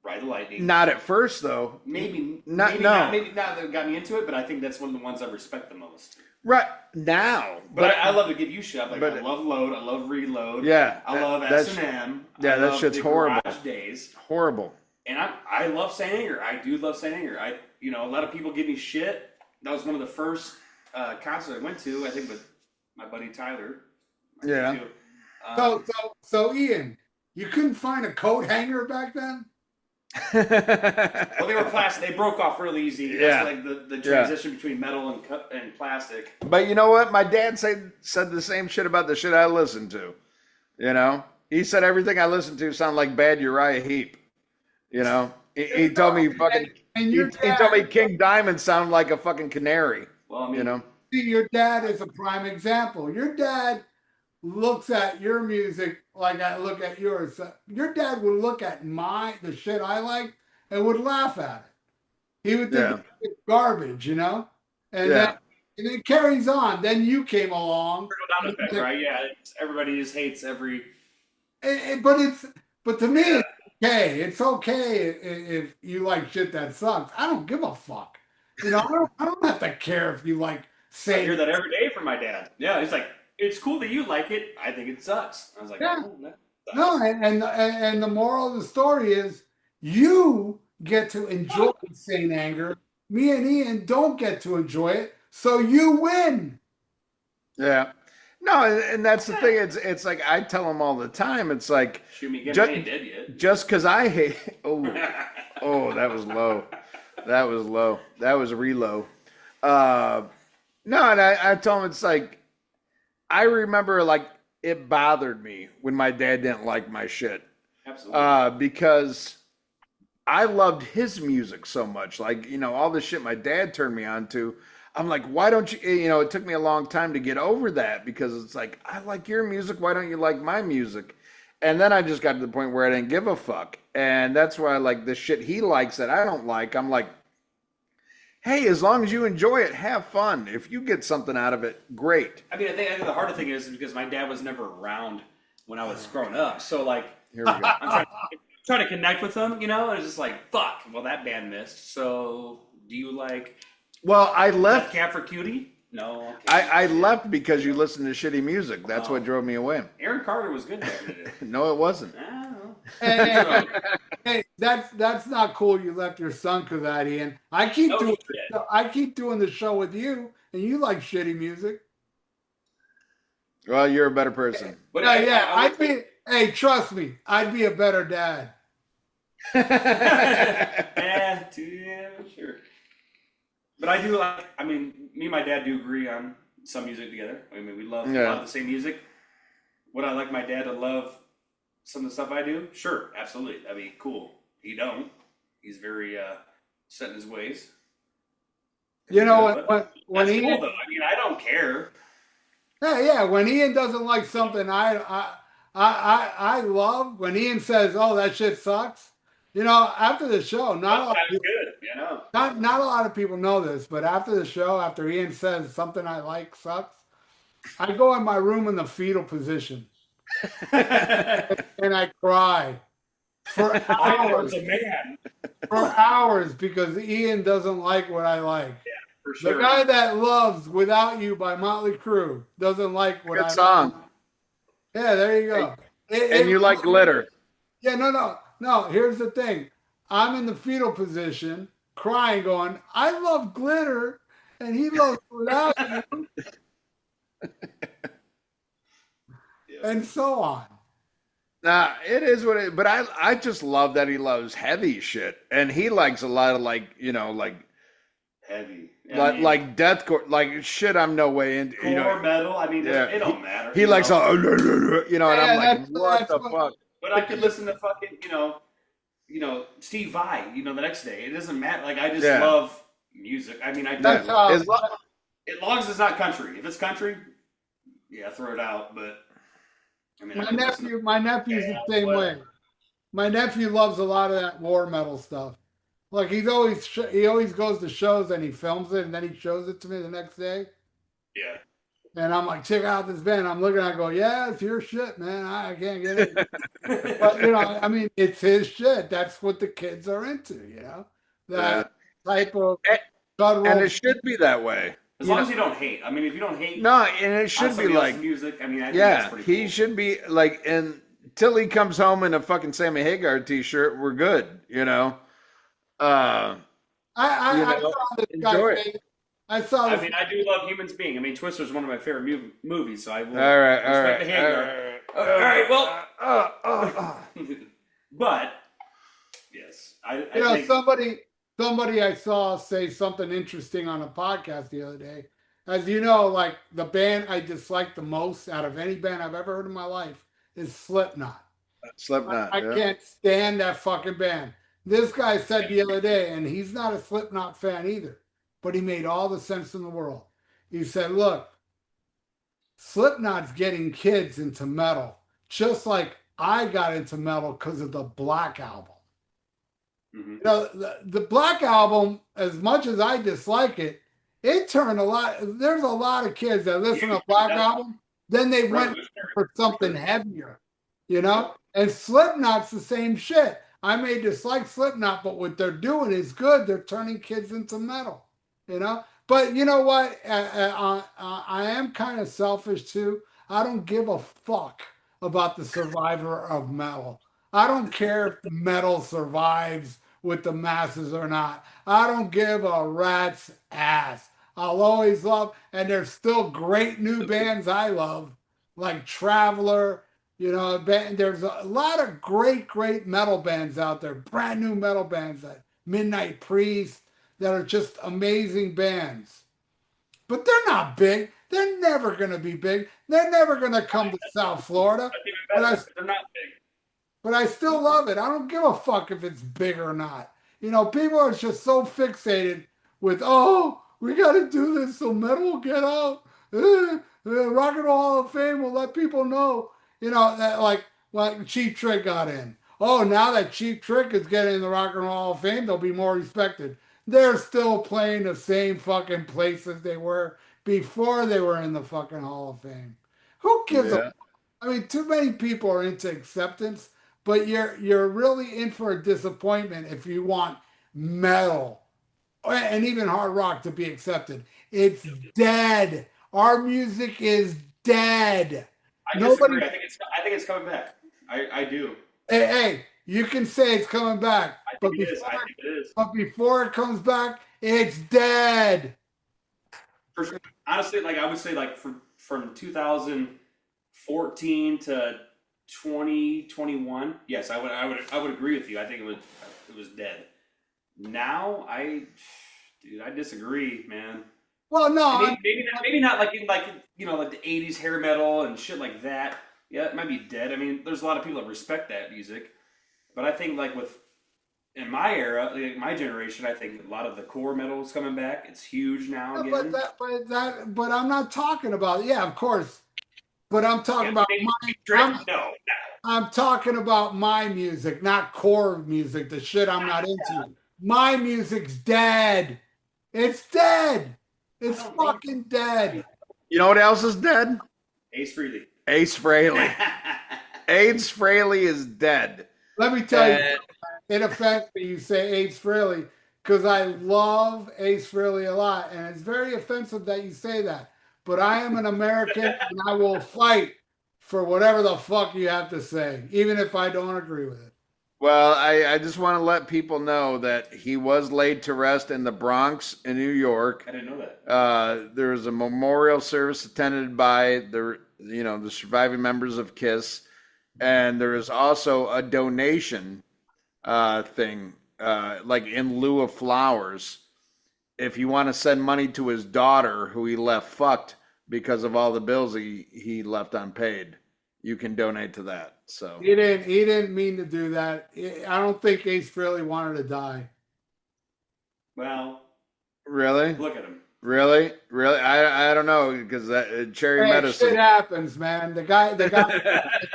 Ride the Lightning. Not at first though. Maybe not that got me into it, but I think that's one of the ones I respect the most. Right now, but I love to give you shit. Like, I love Load, I love Reload. Yeah, I love S&M. Yeah, that shit's horrible. Days. Horrible. And I love Saint Anger. I do love Saint Anger. A lot of people give me shit. That was one of the first concerts I went to. I think with my buddy Tyler. Yeah. So Ian, you couldn't find a coat hanger back then? Well, they were plastic. They broke off really easy. Yeah. That's like the transition between metal and plastic. But you know what? My dad said the same shit about the shit I listened to. You know, he said everything I listened to sounded like Bad Uriah Heep. You know, he told me fucking. He told me King Diamond sounded like a fucking canary. Well, I mean, you know, see, your dad is a prime example. Your dad looks at your music like I look at yours. Your dad would look at the shit I like and would laugh at it. He would think it's garbage, you know? And then it carries on. Then you came along. Trickle down effect, right? Yeah, everybody just hates every. But to me, it's okay. It's okay if you like shit that sucks. I don't give a fuck. You know, I don't have to care if you like I hear that every day from my dad. Yeah, he's like, it's cool that you like it. I think it sucks. I was like, no, and the moral of the story is You get to enjoy insane anger. Me and Ian don't get to enjoy it. So you win. Yeah. No, and that's the thing. It's like I tell them all the time. It's like Shoot me again. I just ain't dead yet. just because I hate. Oh, that was low. That was low. That was relow. Uh, no, and I tell them it's like I remember like it bothered me when my dad didn't like my shit. Absolutely. Because I loved his music so much. Like, all the shit my dad turned me on to. I'm like, why don't you, it took me a long time to get over that because it's like, I like your music. Why don't you like my music? And then I just got to the point where I didn't give a fuck. And that's why, like, the shit he likes that I don't like, I'm like, hey, as long as you enjoy it, have fun. If you get something out of it, great. I think the harder thing is because my dad was never around when I was growing up. So, like, Here we go. I'm trying to connect with them, and it's just like, fuck, well, that band missed. So, do you like Well, I Death left. Cab for Cutie? No. Okay. I left because you listened to shitty music. That's what drove me away. Aaron Carter was good back in the day. No, it wasn't. I don't know. Hey, hey, that's not cool. You left your son because that, Ian. I keep No doing shit. I keep doing the show with you, and you like shitty music. Well, you're a better person. But Yeah, I'd be. Hey, trust me, I'd be a better dad. yeah, sure. But I do like. Me and my dad do agree on some music together. We love a lot of the same music. Would I like my dad to love some of the stuff I do? Sure, absolutely. That'd be cool. He don't. He's very set in his ways. You know when That's Ian, cool though. I don't care. yeah, when Ian doesn't like something I love, when Ian says, "Oh, that shit sucks," after the show, That's good. not a lot of people know this, but after the show, after Ian says something I like sucks, I go in my room in the fetal position and I cry for hours, a man. for hours because Ian doesn't like what I like. For sure. The guy that loves "Without You" by Motley Crue doesn't like what Good song. Yeah, there you go. And you like glitter. Yeah, no. Here's the thing. I'm in the fetal position, crying, going, "I love glitter," and he loves "Without You," and so on. Nah, it is what it. But I just love that he loves heavy shit, and he likes a lot of like Heavy. like deathcore, like shit. I'm no way into. Core metal. It don't matter. He likes all, and I'm like, what the what- fuck? But I could listen to fucking, Steve Vai, the next day. It doesn't matter. Like, I just love music. That's how. as long as it's not country. If it's country, yeah, throw it out. But My nephew's the same way. My nephew loves a lot of that war metal stuff. Like he always goes to shows and he films it and then he shows it to me the next day. Yeah. And I'm like, check out this band. I'm looking at it, I go, yeah, it's your shit, man. I can't get it. But it's his shit. That's what the kids are into, that type of and it should be that way. As long as you don't hate. If you don't hate, no, and it should be like music. I think that's pretty cool. He should be like, until he comes home in a fucking Sammy Hagar t-shirt, we're good, I saw this enjoy guy. I saw this. I do love Humans Being. Twister's one of my favorite movies, so I will All right. respect the Hagar. All right, well, but yes, I think somebody I saw say something interesting on a podcast the other day. As you know, like the band I dislike the most out of any band I've ever heard in my life is Slipknot. Slipknot. I can't stand that fucking band. This guy said the other day, and he's not a Slipknot fan either, but he made all the sense in the world. He said, look, Slipknot's getting kids into metal, just like I got into metal because of the Black Album. Mm-hmm. The Black Album, as much as I dislike it, it turned there's a lot of kids that listen to Black Album, then they went for something heavier, And Slipknot's the same shit. I may dislike Slipknot, but what they're doing is good. They're turning kids into metal, But you know what? I am kind of selfish too. I don't give a fuck about the survivor of metal. I don't care if metal survives with the masses or not. I don't give a rat's ass. I'll always love, and there's still great new bands I love, like Traveler. There's a lot of great metal bands out there, brand new metal bands like Midnight Priest, that are just amazing bands. But they're not big. They're never going to be big. They're never going to come to South Florida. That's even But I better. They're not big. but I still love it. I don't give a fuck if it's big or not. People are just so fixated with, oh, we got to do this so metal will get out. Rock and Roll Hall of Fame will let people know, that like Cheap Trick got in. Oh, now that Cheap Trick is getting in the Rock and Roll Hall of Fame, they'll be more respected. They're still playing the same fucking places they were before they were in the fucking Hall of Fame. Who gives a Yeah. I mean, too many people are into acceptance, but you're really in for a disappointment if you want metal and even hard rock to be accepted. It's dead. Our music is dead. I Nobody. disagree. I think it's coming back. I do. Hey, you can say it's coming back, I think it is. I think it is. but before it comes back, it's dead. For sure. Honestly, like I would say, like from 2014 to 2021, yes, I would agree with you. I think it was dead. Now, dude, I disagree, man. Well, no, Maybe not like in like like the '80s hair metal and shit like that. Yeah, it might be dead. I mean, there's a lot of people that respect that music, but I think like in my era, like my generation, I think a lot of the core metal is coming back. It's huge now again. but I'm not talking about. Yeah, of course, but I'm talking Yeah, about maybe my. Drake, no. I'm talking about my music, not core music, the shit I'm not into. My music's dead. It's dead. I It's don't think fucking dead. You know what else is dead? Ace Frehley. Ace Frehley. Ace Frehley is dead. Let me tell you, it offends me you say Ace Frehley because I love Ace Frehley a lot, and it's very offensive that you say that. But I am an American, and I will fight for whatever the fuck you have to say, even if I don't agree with it. Well, I just want to let people know that he was laid to rest in the Bronx in New York. I didn't know that. There was a memorial service attended by the surviving members of KISS, and there is also a donation thing, like in lieu of flowers. If you want to send money to his daughter, who he left fucked because of all the bills he left unpaid, you can donate to that. So He didn't mean to do that. I don't think Ace Frehley wanted to die. Well, really, look at him. really, I don't know because that cherry Hey, medicine. shit happens, man. The guy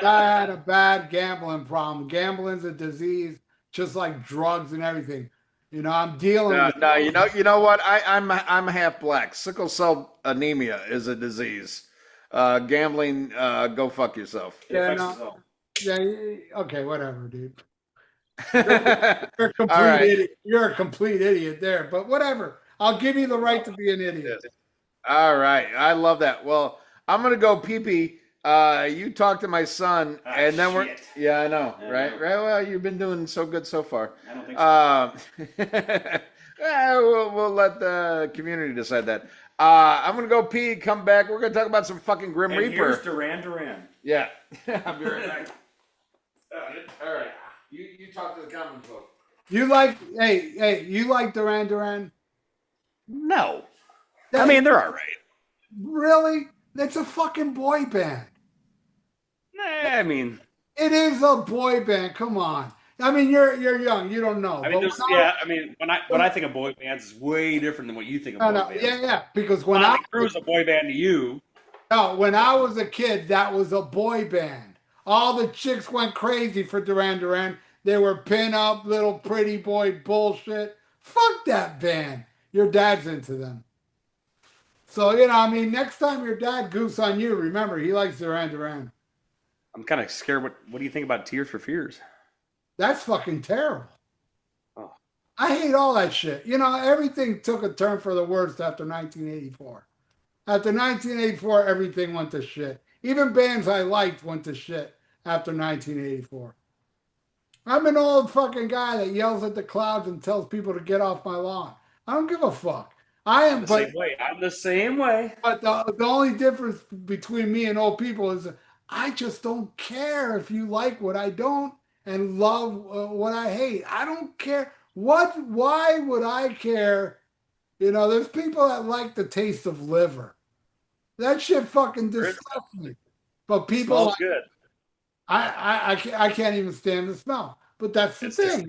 had a bad gambling problem. Gambling's a disease, just like drugs and everything. I'm dealing No, with. no, you know what? I'm half black. Sickle cell anemia is a disease. Gambling, go fuck yourself. It Yeah, affects no, us all. okay, whatever, dude. All You're a complete right. idiot. You're a complete idiot there, but whatever. I'll give you the right to be an idiot. All right. I love that. Well, I'm gonna go pee pee. You talk to my son, Ah, and then we're. shit. Yeah, I know, I right? know. Right. Well, you've been doing so good so far. I don't think so. We'll let the community decide that. I'm gonna go pee. Come back. We're gonna talk about some fucking Grim And Reaper. here's Duran. Yeah. I'll be right back. All right. You talk to the common folk. You like Duran Duran? No. I mean, they're all right. Really? It's a fucking boy band. I mean, It is a boy band. Come on. I mean, you're young. You don't know. I mean, But when I think of boy bands, it's way different than what you think of no, boy bands. yeah. Because when Motley Crue's a boy band to you. no, when I was a kid, that was a boy band. All the chicks went crazy for Duran Duran. They were pin up little pretty boy bullshit. Fuck that band. Your dad's into them. So, I mean, next time your dad goofs on you, remember, he likes Duran Duran. I'm kind of scared. What do you think about Tears for Fears? That's fucking terrible. Oh. I hate all that shit. Everything took a turn for the worst after 1984. After 1984, everything went to shit. Even bands I liked went to shit after 1984. I'm an old fucking guy that yells at the clouds and tells people to get off my lawn. I don't give a fuck. I I'm am, the same way. I'm the same way. but the only difference between me and old people is that I just don't care if you like what I don't and love what I hate. I don't care. Why would I care? There's people that like the taste of liver. That shit fucking disgusts me. But people Smells like, good. I can't even stand the smell. But that's the It's thing,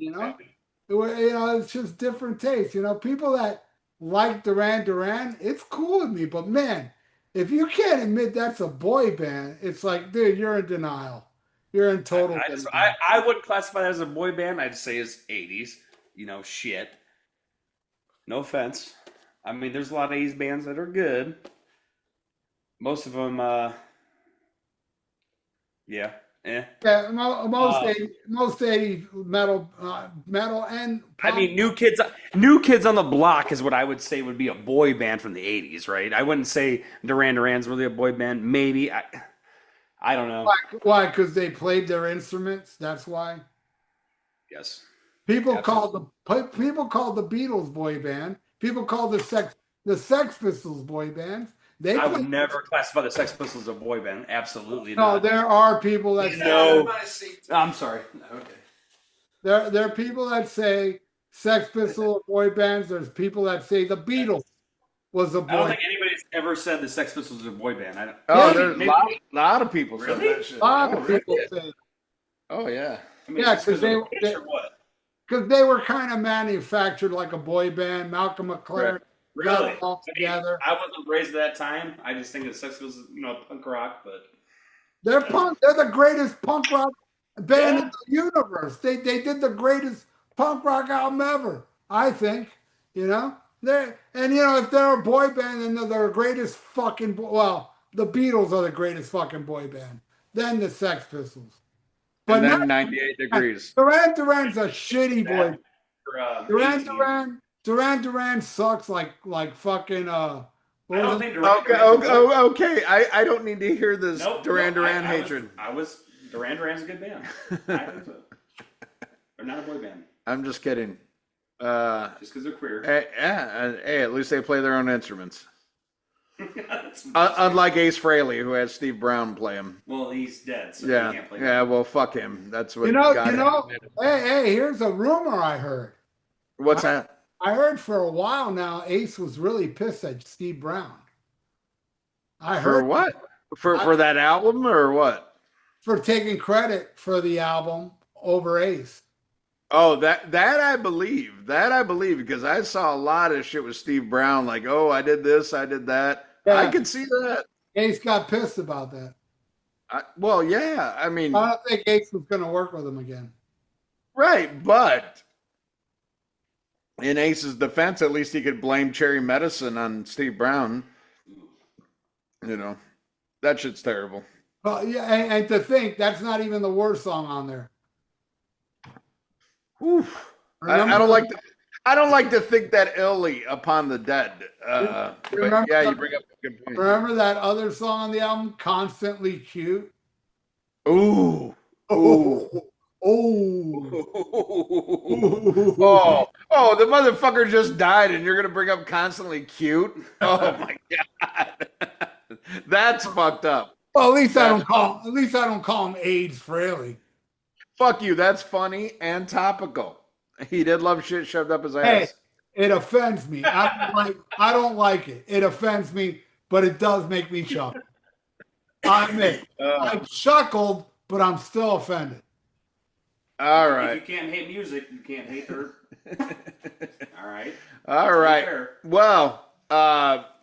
it's just different tastes. People that like Duran Duran, it's cool with me. But man, if you can't admit that's a boy band, it's like, dude, you're in denial. You're in total denial. I wouldn't classify that as a boy band. I'd say it's 80s. Shit. No offense. I mean, there's a lot of 80s bands that are good. Most of them, yeah, eh. Yeah, most Um, 80 metal and I pop. mean, New Kids on the Block is what I would say would be a boy band from the 80s, right? I wouldn't say Duran Duran's really a boy band. Maybe. I don't know. Why? Because they played their instruments. That's why. Yes. People Absolutely. called the Beatles boy band. People called the Sex Pistols boy bands. They I played. would never classify the Sex Pistols as a boy band. Absolutely No, not. there are people that say, No. I'm sorry. Okay. there are people that say Sex Pistols are boy bands. There's people that say the Beatles was a I don't boy. think anybody's ever said the Sex Pistols is a boy band. I don't. Oh, Yeah, there's maybe, a lot of people said Really? that shit. A lot Oh, of people really? say Oh, yeah. I mean, yeah, just because because of the pitch or what? they were kind of manufactured like a boy band. Malcolm Right. McLaren got Really? them all I mean, together. I wasn't raised at that time. I just think that Sex Pistols is, punk rock, but They're punk. They're the greatest punk rock band in yeah. the universe. They did the greatest punk rock album ever. I think. If they're a boy band, then they're the greatest fucking. Well, the Beatles are the greatest fucking boy band. Then the Sex Pistols. And But not then 98 degrees. Duran Duran's a shitty boy. That for Duran 18. Duran sucks like fucking I what don't was think Okay, Duran Duran's a boy. okay. I don't need to hear this Nope. Duran nope, Duran I hatred. Duran Duran's a good band. I think so. They're not a boy band I'm just kidding. just because they're queer. Hey, at least they play their own instruments. That's- Unlike Ace Frehley, who has Steve Brown play him. well, he's dead, so Yeah, he can't play. yeah. Well, fuck him. That's what you know God you know admitted. hey, here's a rumor I heard. What's that? I heard for a while now Ace was really pissed at Steve Brown. I For heard what? For that album or what? for taking credit for the album over Ace. Oh, that I believe. That I believe because I saw a lot of shit with Steve Brown. Like, oh, I did this, I did that. Yeah. I could see that. Ace got pissed about that. Well, yeah. I mean, I don't think Ace was going to work with him again. right, but in Ace's defense, at least he could blame Cherry Medicine on Steve Brown. That shit's terrible. But yeah, and to think that's not even the worst song on there. Oof. Remember I don't like to think that illy upon the dead. But Remember yeah, the- you bring up a good point. Remember that other song on the album, Constantly Cute? Ooh. Oh, Oh, the motherfucker just died, and you're gonna bring up constantly cute. Oh my god, that's fucked up. Well, at least I don't call him AIDS Frehley. Fuck you. That's funny and topical. He did love shit shoved up his Hey, ass. it offends me. I don't like it. It offends me, but it does make me chuckle. I admit, I chuckled, but I'm still offended. All If right. you can't hate music, you can't hate her. All right. All Be right. fair. Well,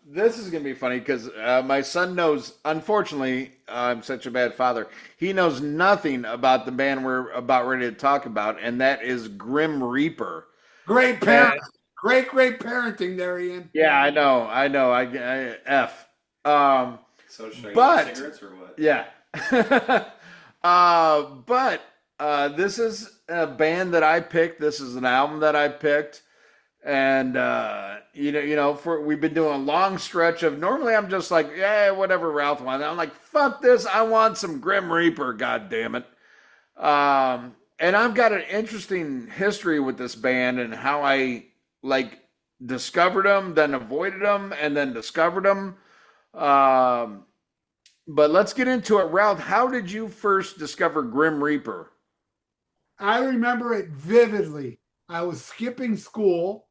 this is gonna be funny because my son knows. Unfortunately, I'm such a bad father. He knows nothing about the band we're about ready to talk about, and that is Grim Reaper. Great parent, great parenting there, Ian. Yeah, I know. I F. So should I But- get cigarettes or what? Yeah. But this is a band that I picked. This is an album that I picked. And we've been doing a long stretch of normally I'm just like, yeah, whatever Ralph wants. I'm like, fuck this. I want some Grim Reaper, god damn it. and I've got an interesting history with this band and how I like discovered them, then avoided them, and then discovered them. Um, but let's get into it. Ralph, how did you first discover Grim Reaper? I remember it vividly. I was skipping school.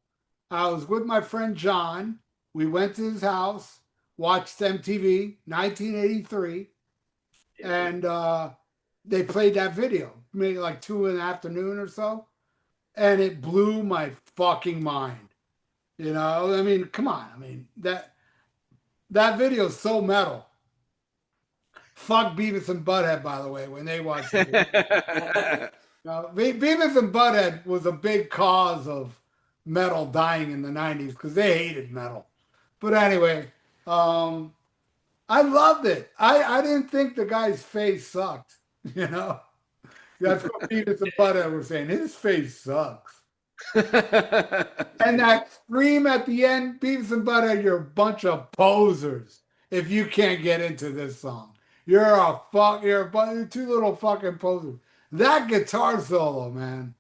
I was with my friend John. We went to his house, watched MTV 1983, and they played that video, maybe like 2 in the afternoon or so, and it blew my fucking mind. I mean, come on. I mean that video is so metal. Fuck Beavis and Butthead, by the way, when they watched it. Now, Beavis and Butthead was a big cause of metal dying in the 90s because they hated metal. But anyway, I loved it. I didn't think the guy's face sucked. You know, that's what Beavis and Butthead were saying. His face sucks. And that scream at the end, Beavis and Butthead, you're a bunch of posers if you can't get into this song. You're two little fucking posers. That guitar solo, man,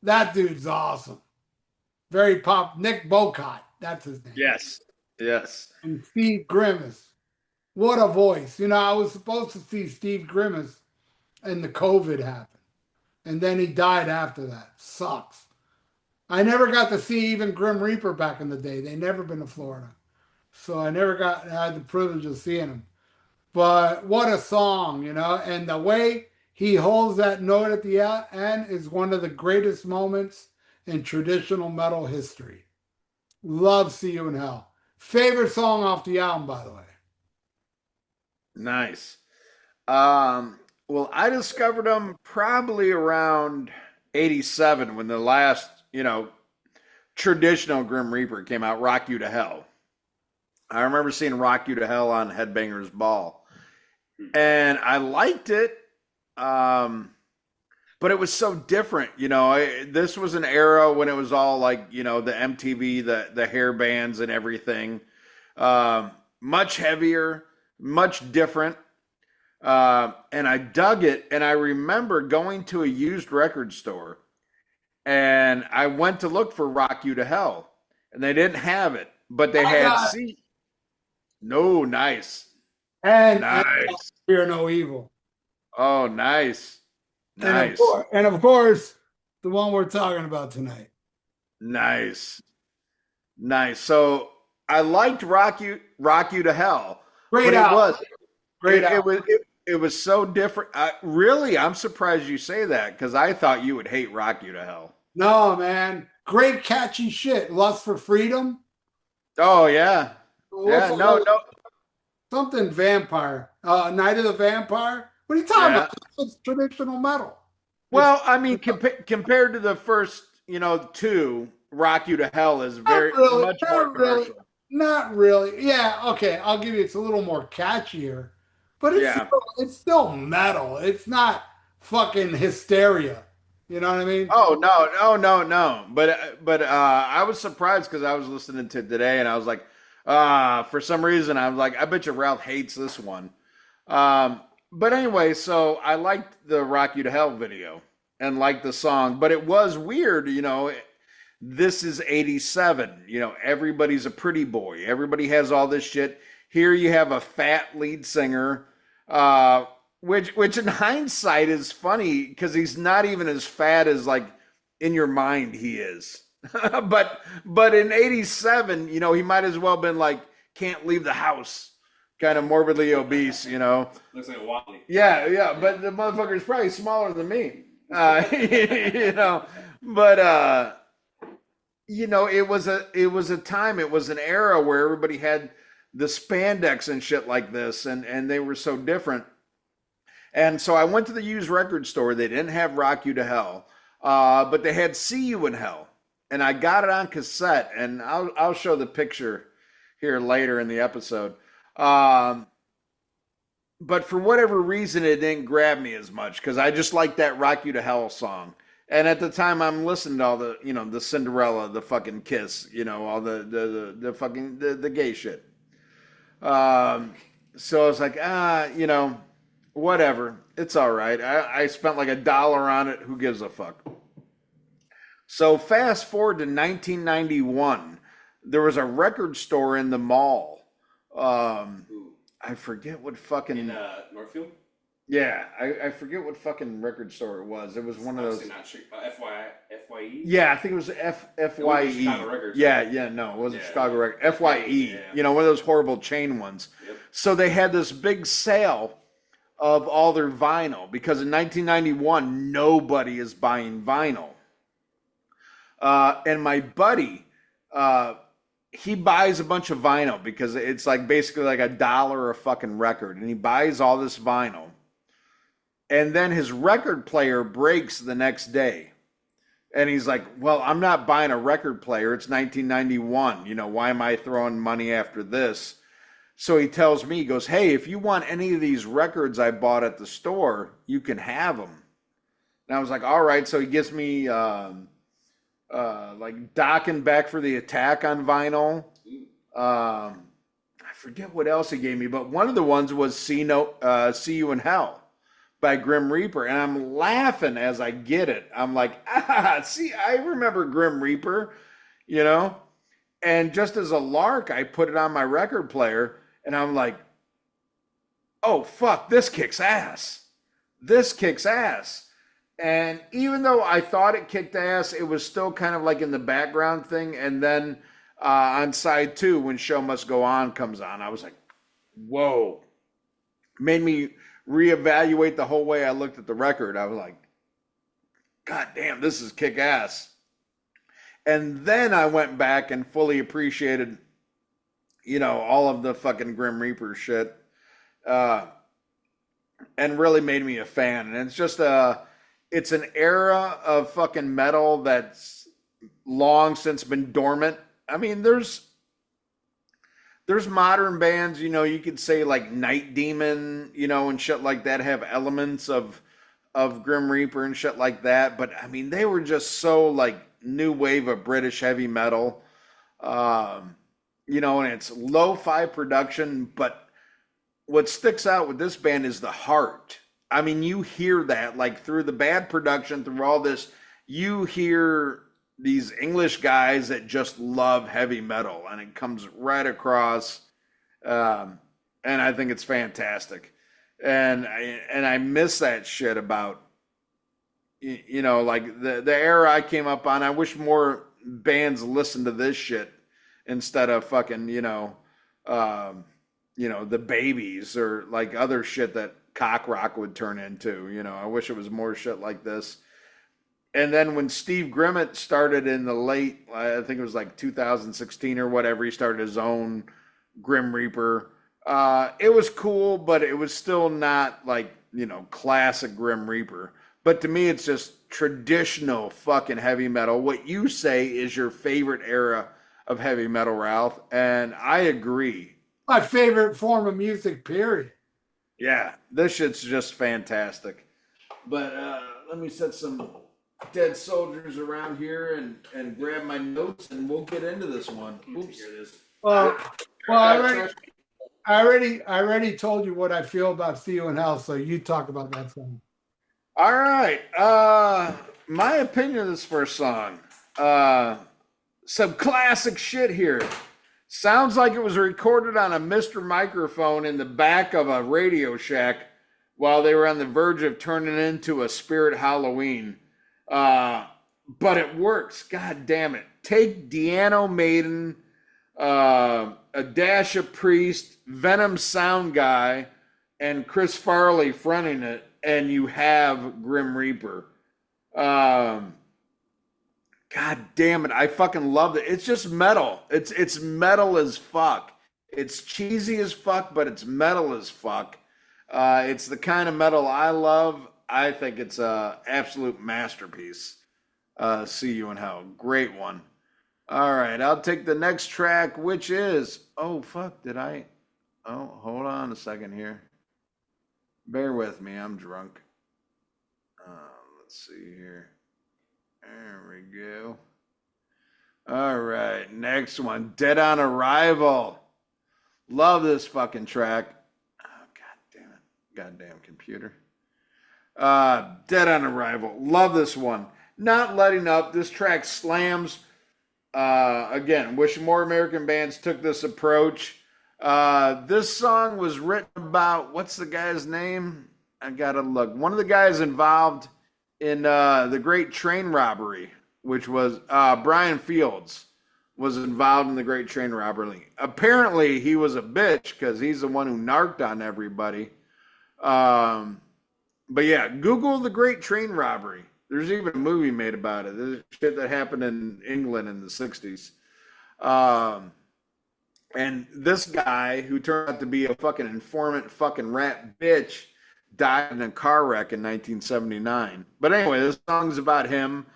that dude's awesome. Very pop. Nick Bocott, that's his name. Yes, yes. And Steve Grimace. What a voice. I was supposed to see Steve Grimace and the COVID happened. And then he died after that. Sucks. I never got to see even Grim Reaper back in the day. They never been to Florida. So I never had the privilege of seeing him. But what a song, and the way he holds that note at the end is one of the greatest moments in traditional metal history. Love See You in Hell. Favorite song off the album, by the way. Nice. Well, I discovered them probably around 87 when the last, traditional Grim Reaper came out, Rock You to Hell. I remember seeing Rock You to Hell on Headbangers Ball. And I liked it. But it was so different, this was an era when it was all like, the MTV, the hair bands and everything. Much heavier, much different. And I dug it. And I remember going to a used record store and I went to look for Rock You to Hell and they didn't have it, but they had C. No, nice. And nice. Fear No Evil. Oh, nice. Nice. And of course, the one we're talking about tonight. Nice. Nice. So I liked Rock You to Hell. Great album. It was so different. I'm surprised you say that because I thought you would hate Rock You to Hell. No, man. Great catchy shit. Lust for Freedom. Oh, yeah. No. Something vampire. Night of the Vampire. What are you talking about? It's traditional metal. Well, I mean, compared to the first, two, Rock You to Hell is much more commercial. Not really. Yeah, okay. I'll give you. It's a little more catchier, but it's still metal. It's not fucking Hysteria. You know what I mean? Oh no. But I was surprised because I was listening to it today and I was like, for some reason I was like, I bet you Ralph hates this one. But anyway, so I liked the Rock You to Hell video and liked the song, but it was weird, this is 87, everybody's a pretty boy. Everybody has all this shit. Here you have a fat lead singer, which in hindsight is funny because he's not even as fat as like in your mind he is. but in 87, he might as well been like, can't leave the house. Kind of morbidly obese, Looks like a Wally. Yeah, but the motherfucker's probably smaller than me. But it was a time, it was an era where everybody had the spandex and shit like this, and they were so different. And so I went to the used record store. They didn't have Rock You to Hell, but they had See You in Hell, and I got it on cassette. And I'll show the picture here later in the episode. But for whatever reason, it didn't grab me as much because I just liked that Rock You to Hell song. And at the time, I'm listening to all the, the Cinderella, the fucking Kiss, all the fucking the gay shit. So I was like, Whatever. It's all right. I spent like $1 on it. Who gives a fuck? So fast forward to 1991. There was a record store in the mall. Um, Ooh. I forget what fucking. In Northfield? Yeah, I forget what fucking record store it was. It was one of those. Obviously not FYE? Yeah, I think it was FYE. Chicago Records, Yeah, right? yeah, no, it wasn't Yeah. Chicago Record. FYE. Yeah. You know, one of those horrible chain ones. Yep. So they had this big sale of all their vinyl because in 1991 nobody is buying vinyl. And my buddy, he buys a bunch of vinyl because it's like basically like $1 a fucking record, and he buys all this vinyl. And then his record player breaks the next day. And he's like, well, I'm not buying a record player. It's 1991. You know, why am I throwing money after this? So he tells me, he goes, hey, if you want any of these records I bought at the store, you can have them. And I was like, all right. So he gives me like Doc and Back for the Attack on vinyl. I forget what else he gave me, but one of the ones was See You in Hell by Grim Reaper. And I'm laughing as I get it. I'm like, see, I remember Grim Reaper, you know? And just as a lark, I put it on my record player and I'm like, oh, fuck, this kicks ass. This kicks ass. And even though I thought it kicked ass, it was still kind of like in the background thing. And then on side 2, when Show Must Go On comes on, I was like, whoa. Made me reevaluate the whole way I looked at the record. I was like, God damn, this is kick ass. And then I went back and fully appreciated, you know, all of the fucking Grim Reaper shit. And really made me a fan. And it's just it's an era of fucking metal that's long since been dormant. I mean, there's modern bands, you know, you could say like Night Demon, you know, and shit like that have elements of Grim Reaper and shit like that. But I mean, they were just so like new wave of British heavy metal. You know, and it's lo-fi production, but what sticks out with this band is the heart. I mean, you hear that like through the bad production, through all this, you hear these English guys that just love heavy metal, and it comes right across. And I think it's fantastic. And I miss that shit about, you know, like the era I came up on. I wish more bands listened to this shit instead of fucking, you know, the Babies or like other shit that cock rock would turn into. You know, I wish it was more shit like this. And then when Steve Grimmett started in the late, I think it was like 2016 or whatever, he started his own Grim Reaper. It was cool, but it was still not like, you know, classic Grim Reaper. But to me, it's just traditional fucking heavy metal. What you say is your favorite era of heavy metal, Ralph, and I agree. My favorite form of music, period. Yeah, this shit's just fantastic. But let me set some dead soldiers around here and grab my notes, and we'll get into this one. Oops. Well, I already told you what I feel about See You in Hell, so you talk about that song. All right. My opinion of this first song. Some classic shit here. Sounds like it was recorded on a Mr. Microphone in the back of a Radio Shack while they were on the verge of turning it into a Spirit Halloween. But it works. God damn it. Take Deano Maiden, a dash of Priest, Venom Sound Guy, and Chris Farley fronting it, and you have Grim Reaper. God damn it. I fucking love it. It's just metal. It's metal as fuck. It's cheesy as fuck, but it's metal as fuck. It's the kind of metal I love. I think it's a absolute masterpiece. See You in Hell. Great one. All right. I'll take the next track, which is... Oh, fuck. Did I... Oh, hold on a second here. Bear with me. I'm drunk. Let's see here. There we go. All right, next one. Dead on Arrival. Love this fucking track. Oh, God damn it. Goddamn computer. Dead on Arrival. Love this one. Not Letting Up. This track slams. Again, wish more American bands took this approach. This song was written about, what's the guy's name? I gotta look. One of the guys involved in the Great Train Robbery, which was Brian Fields, was involved in the Great Train Robbery. Apparently, he was a bitch because he's the one who narked on everybody. But yeah, Google the Great Train Robbery. There's even a movie made about it. This is shit that happened in England in the 60s. And this guy, who turned out to be a fucking informant, fucking rat bitch, died in a car wreck in 1979. But anyway, this song's about him.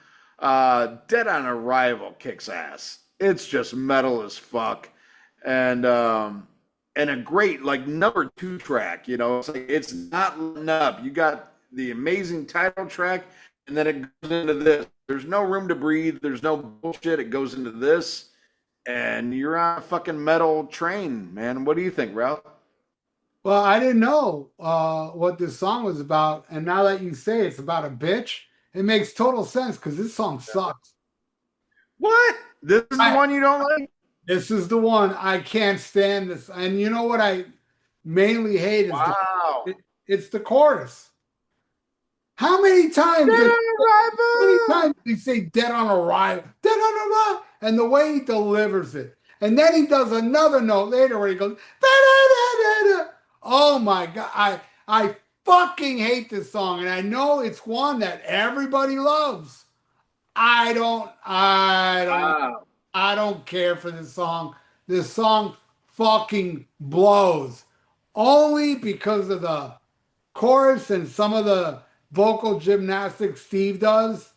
Dead on Arrival kicks ass. It's just metal as fuck. And a great, like, number 2 track, you know. It's like, it's not letting up. You got the amazing title track, and then it goes into this. There's no room to breathe. There's no bullshit. It goes into this, and you're on a fucking metal train, man. What do you think, Ralph? Well, I didn't know what this song was about, and now that you say it's about a bitch, it makes total sense because this song sucks. What? This is the one you don't like? This is the one. I can't stand this. And you know what I mainly hate is it's the chorus. How many times did he say dead on arrival? Dead on arrival. And the way he delivers it. And then he does another note later where he goes, da-da-da-da-da. Oh my God. I fucking hate this song. And I know it's one that everybody loves. I don't care for this song. This song fucking blows. Only because of the chorus and some of the vocal gymnastics Steve does.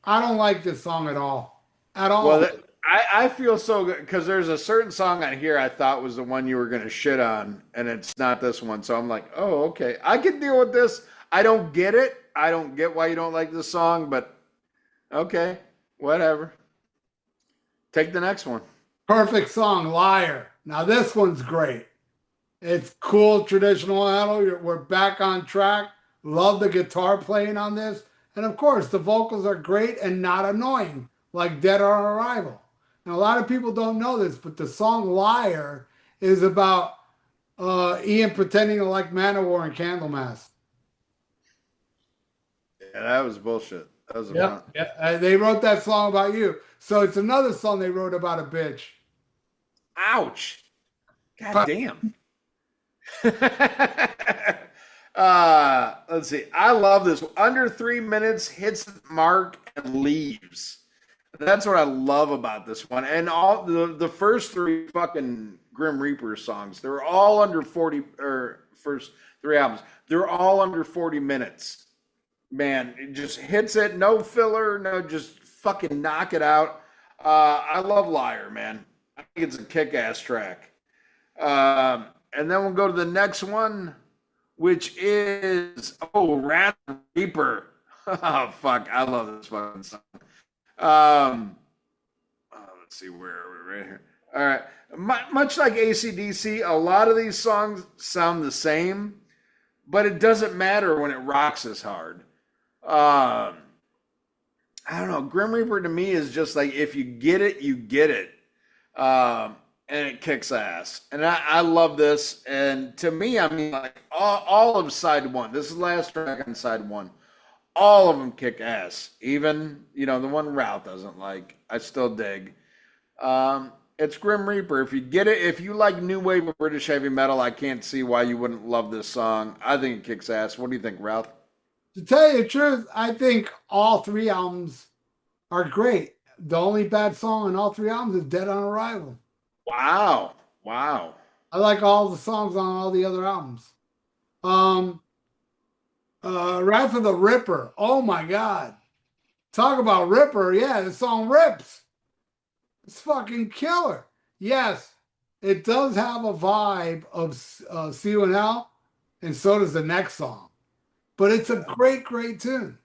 I don't like this song at all. At all. Well, I feel so good because there's a certain song on here I thought was the one you were going to shit on, and it's not this one. So I'm like, oh, okay. I can deal with this. I don't get it. I don't get why you don't like this song, but okay, whatever. Take the next one. Perfect song, Liar. Now this one's great. It's cool traditional metal. We're back on track. Love the guitar playing on this. And of course, the vocals are great and not annoying, like Dead on Arrival. Now, a lot of people don't know this, but the song Liar is about Ian pretending to like Manowar and Candlemass. Yeah, that was bullshit. That was They wrote that song about you. So it's another song they wrote about a bitch. Ouch. God damn. Let's see. I love this. Under 3 minutes, hits the mark and leaves. That's what I love about this one. And all the first 3 fucking Grim Reaper songs, they're all under 40, or first 3 albums, they're all under 40 minutes. Man, it just hits it. No filler, no, just fucking knock it out. I love Liar, man. I think it's a kick-ass track. And then we'll go to the next one, which is, Wrath Reaper. Oh, fuck. I love this fucking song. Let's see, where are we? Right here. All right. Much like AC/DC, a lot of these songs sound the same, but it doesn't matter when it rocks as hard. I don't know. Grim Reaper to me is just like, if you get it, you get it. And it kicks ass. And I love this. And to me, I mean, like all of side 1. This is the last track on side 1. All of them kick ass. Even, the one Ralph doesn't like. I still dig. It's Grim Reaper. If you get it, if you like new wave of British heavy metal, I can't see why you wouldn't love this song. I think it kicks ass. What do you think, Ralph? To tell you the truth, I think all 3 albums are great. The only bad song on all 3 albums is Dead on Arrival. Wow. I like all the songs on all the other albums. Wrath of the Ripper. Oh my God. Talk about Ripper. Yeah, the song rips. It's fucking killer. Yes, it does have a vibe of See You in Hell, and so does the next song. But it's a great, great tune.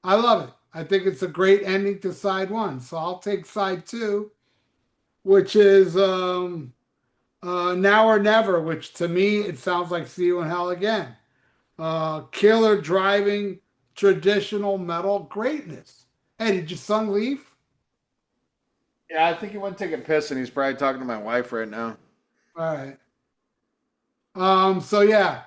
I love it. I think it's a great ending to side 1. So I'll take side 2, which is Now or Never, which to me, it sounds like See You in Hell again. Killer driving traditional metal greatness. Hey, did your son leave? Yeah, I think he went to take a piss, and he's probably talking to my wife right now. All right. So yeah,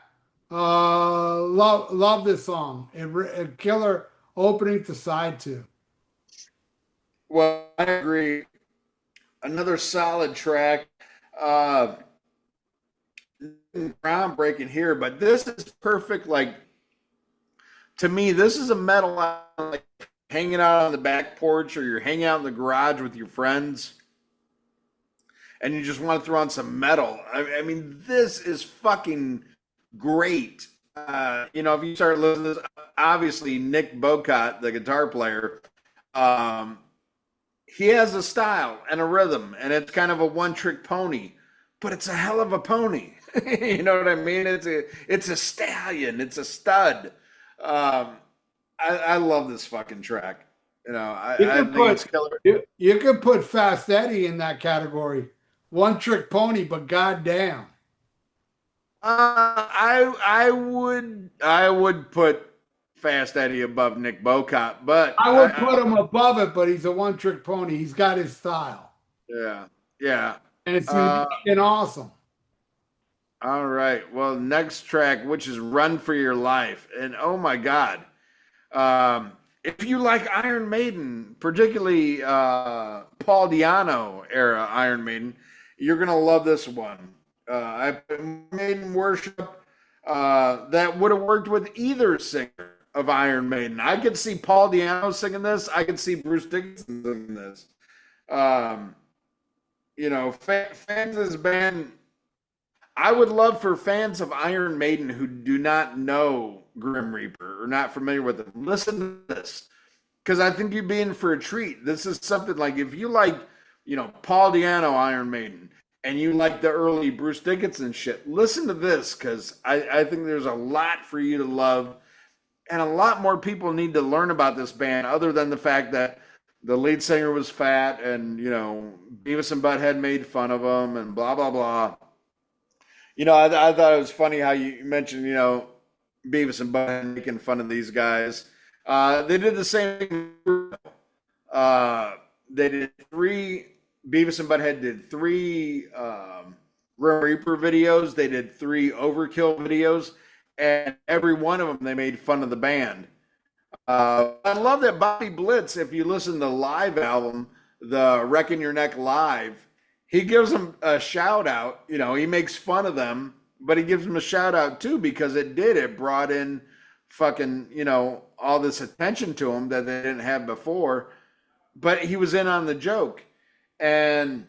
love this song. A killer opening to side two. Well, I agree. Another solid track. Uh, Groundbreaking here, but this is perfect. Like, to me, this is a metal album, like hanging out on the back porch, or you're hanging out in the garage with your friends and you just want to throw on some metal. I mean, this is fucking great. If you start listening to this, obviously Nick Bocott, the guitar player, um, he has a style and a rhythm, and it's kind of a one-trick pony, but it's a hell of a pony. You know what I mean? It's a stallion. It's a stud. Um, I love this fucking track. You I could think put it's killer. you could put Fast Eddie in that category. One trick pony, but goddamn. I would put Fast Eddie above Nick Bocott, but I would put him above it, but he's a one trick pony. He's got his style. yeah, yeah. And it's unique Uh, and awesome. all right. Well, next track, which is "Run for Your Life," and oh my God, if you like Iron Maiden, particularly Paul Diano era Iron Maiden, you're gonna love this one. I put Maiden Worship. That would have worked with either singer of Iron Maiden. I could see Paul Diano singing this. I could see Bruce Dickinson singing this. Um, fans of this band, I would love for fans of Iron Maiden who do not know Grim Reaper or not familiar with it, listen to this, because I think you'd be in for a treat. This is something like, if you like, Paul Diano Iron Maiden, and you like the early Bruce Dickinson shit, listen to this, because I think there's a lot for you to love, and a lot more people need to learn about this band, other than the fact that the lead singer was fat, and Beavis and Butthead made fun of him, and blah blah blah. I thought it was funny how you mentioned, Beavis and Butthead making fun of these guys. They did the same thing. They did three. Beavis and Butthead did three Grim Reaper videos. They did three Overkill videos, and every one of them they made fun of the band. I love that Bobby Blitz. If you listen to the live album, the Wrecking Your Neck live, he gives them a shout out. He makes fun of them, but he gives them a shout out too, because it brought in fucking all this attention to him that they didn't have before. But he was in on the joke. And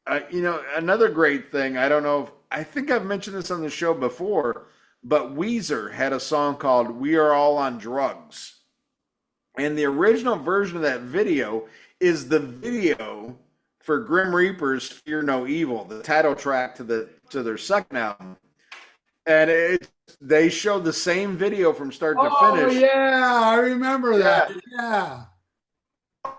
another great thing, I don't know if, I think I've mentioned this on the show before, but Weezer had a song called "We Are All on Drugs," and the original version of that video is the video for Grim Reaper's "Fear No Evil," the title track to their second album. And they showed the same video from start to Oh finish. yeah, I remember that. Yeah.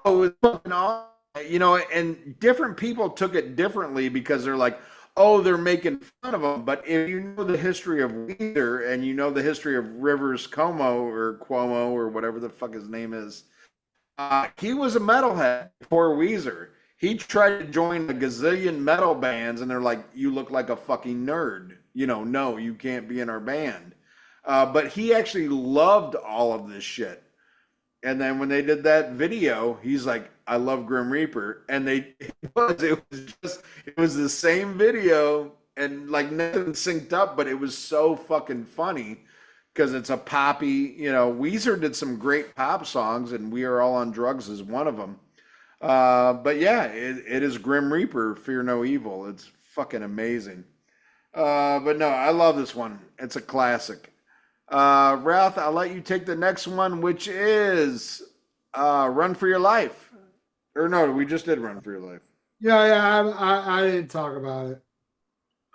Oh, it was fucking awesome. And different people took it differently, because they're like, oh, they're making fun of them. But if you know the history of Weezer, and you know the history of Rivers Cuomo or whatever the fuck his name is, he was a metalhead before Weezer. He tried to join a gazillion metal bands, and they're like, you look like a fucking nerd. No, you can't be in our band. But he actually loved all of this shit. And then when they did that video, he's like, I love Grim Reaper. And it was the same video, and like nothing synced up, but it was so fucking funny, because it's a poppy, Weezer did some great pop songs, and "We Are All on Drugs" is one of them. But yeah, it is Grim Reaper, "Fear No Evil." It's fucking amazing. But no, I love this one. It's a classic. Ralph, I'll let you take the next one, which is "Run for Your Life." Or no, we just did "Run for Your Life." Yeah. I didn't talk about it.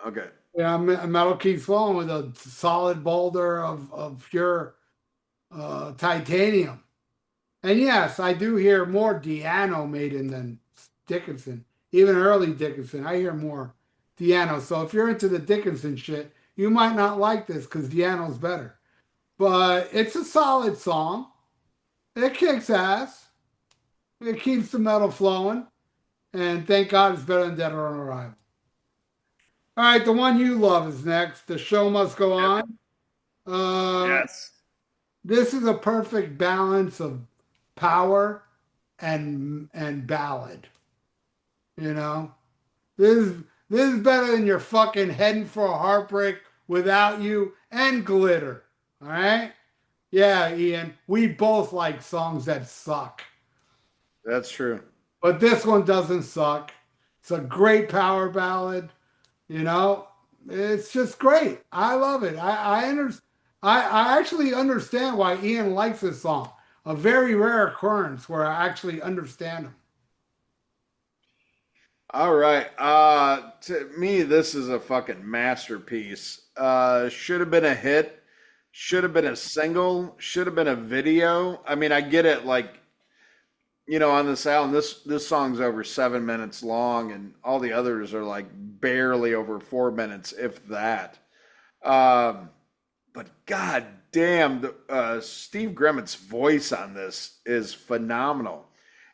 Okay. Yeah, metal keeps flowing with a solid boulder of pure titanium. And yes, I do hear more Diano Maiden than Dickinson. Even early Dickinson, I hear more Diano. So if you're into the Dickinson shit, you might not like this, because Diano's better. but it's a solid song. It kicks ass. It keeps the metal flowing, and thank God it's better than Dead or on Arrival. All right, the one you love is next. The show must go Yep. on. Uh, Yes. this is a perfect balance of power and ballad. You know, this is better than your fucking heading for a heartbreak without you and glitter. All right. Yeah, Ian, we both like songs that suck, That's true. but this one doesn't suck. It's a great power ballad. You know, it's just great. I love it. I actually understand why Ian likes this song. A very rare occurrence where I actually understand him. All right. To me, this is a fucking masterpiece. Should have been a hit. Should have been a single. Should have been a video. I mean, I get it. Like, on this album, this song's over 7 minutes long, and all the others are like barely over 4 minutes, if that. Um, but god damn, Steve Grimmett's voice on this is phenomenal.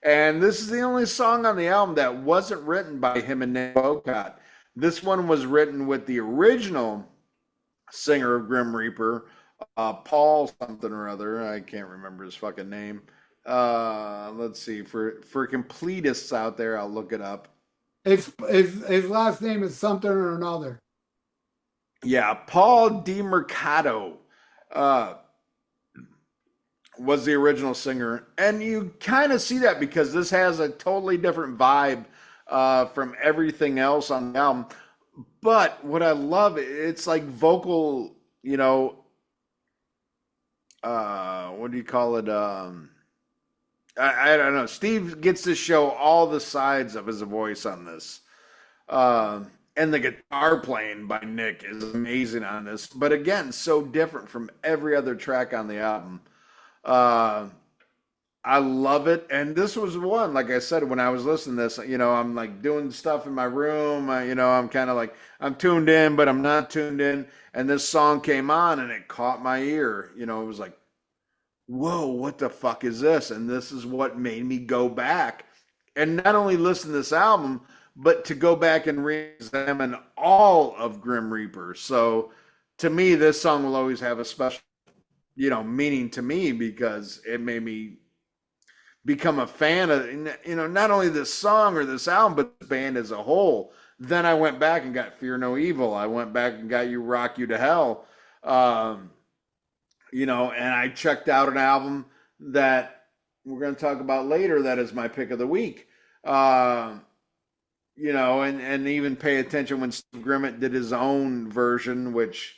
And this is the only song on the album that wasn't written by him and Nick Bocott. This one was written with the original singer of Grim Reaper, Paul something or other. I can't remember his fucking name. Let's see. For completists out there, I'll look it up. His last name is something or another. Yeah, Paul DiMercato uh, was the original singer, and you kind of see that because this has a totally different vibe from everything else on the album. But what I love, it's like vocal, what do you call it? I don't know. Steve gets to show all the sides of his voice on this. And the guitar playing by Nick is amazing on this. But again, so different from every other track on the album. I love it. And this was one, like I said, when I was listening to this, I'm like doing stuff in my room. I'm kind of like, I'm tuned in, but I'm not tuned in. And this song came on and it caught my ear. It was like, whoa, what the fuck is this? And this is what made me go back and not only listen to this album, but to go back and re-examine all of Grim Reaper. So to me, this song will always have a special, meaning to me because it made me become a fan of, not only this song or this album, but the band as a whole. Then I went back and got Fear No Evil. I went back and got You Rock You to Hell. And I checked out an album that we're going to talk about later that is my pick of the week. And even pay attention when Steve Grimmett did his own version, which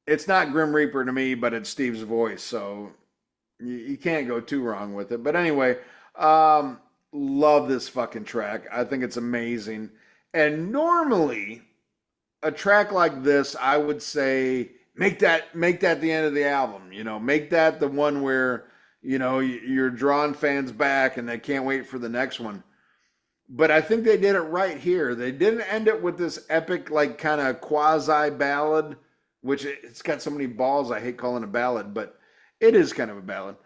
it's not Grim Reaper to me, but it's Steve's voice. So you can't go too wrong with it. But anyway, love this fucking track. I think it's amazing. And normally a track like this, I would say, make that the end of the album, make that the one where, you're drawing fans back and they can't wait for the next one. But I think they did it right here. They didn't end it with this epic, like kind of quasi ballad, which it's got so many balls. I hate calling it a ballad, but it is kind of a ballad.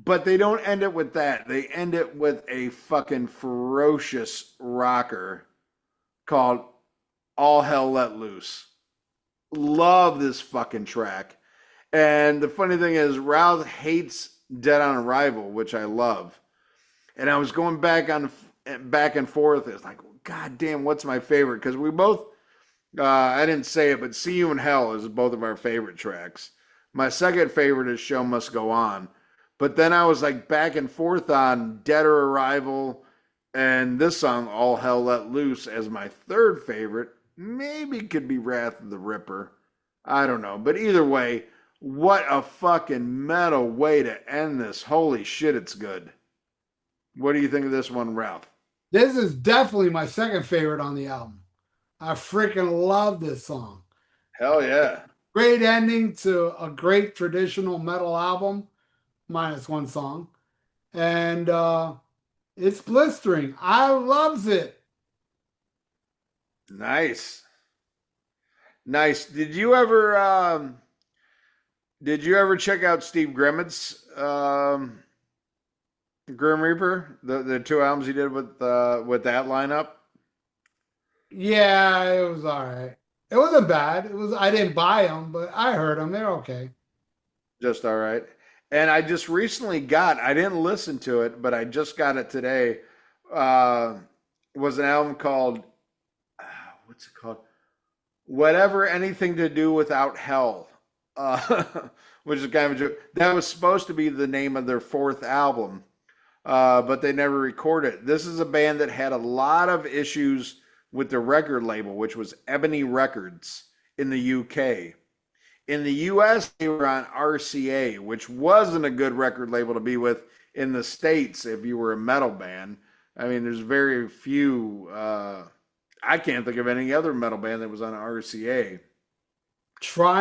But they don't end it with that. They end it with a fucking ferocious rocker called All Hell Let Loose. Love this fucking track. And the funny thing is, Rouse hates Dead on Arrival, which I love. And I was going back and forth. It's like, God damn, what's my favorite? Because we both, I didn't say it, but See You in Hell is both of our favorite tracks. My second favorite is Show Must Go On. But then I was like back and forth on Dead or Arrival and this song, All Hell Let Loose, as my third favorite. Maybe could be Wrath of the Ripper. I don't know. But either way, what a fucking metal way to end this. Holy shit, it's good. What do you think of this one, Ralph? This is definitely my second favorite on the album. I freaking love this song. Hell yeah. Great ending to a great traditional metal album, minus one song. And it's blistering. I loves it. Nice. Nice. Did you ever Did you ever check out Steve Grimmett's Grim Reaper? The two albums he did with that lineup? Yeah, it was all right. It wasn't bad. It was. I didn't buy them, but I heard them. They're okay. Just all right. And I just recently got, I didn't listen to it, but I just got it today. Uh, was an album called, what's it called? Whatever, anything to do without hell, uh, which is kind of a joke. That was supposed to be the name of their fourth album, but they never recorded it. This is a band that had a lot of issues with the record label, which was Ebony Records in the UK. In the US, they were on RCA, which wasn't a good record label to be with in the States if you were a metal band. I mean, there's very few. I can't think of any other metal band that was on RCA.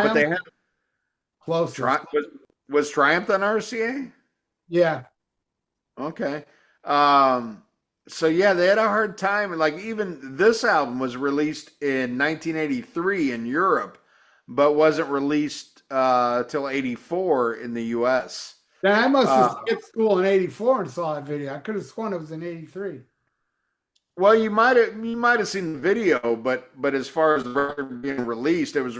But Triumph they had closest. was Triumph on RCA? Yeah. Okay. Um, so yeah, they had a hard time. Like even this album was released in 1983 in Europe, but wasn't released till '84 in the U.S. Then I must have Uh, skipped school in '84 and saw that video. I could have sworn it was in '83. well, you might have seen the video, but as far as the record being released, it was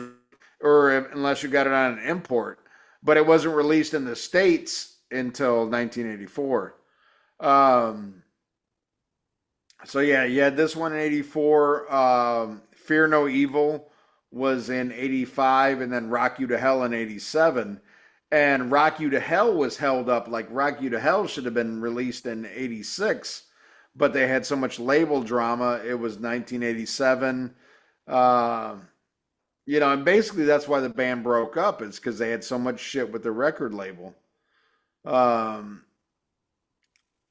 or unless you got it on an import, but it wasn't released in the states until 1984. Um, so yeah, you had this one in '84. Fear No Evil was in '85, and then Rock You to Hell in '87. And Rock You to Hell was held up like Rock You to Hell should have been released in '86, but they had so much label drama. It was 1987. Uh, and basically that's why the band broke up is because they had so much shit with the record label. Um,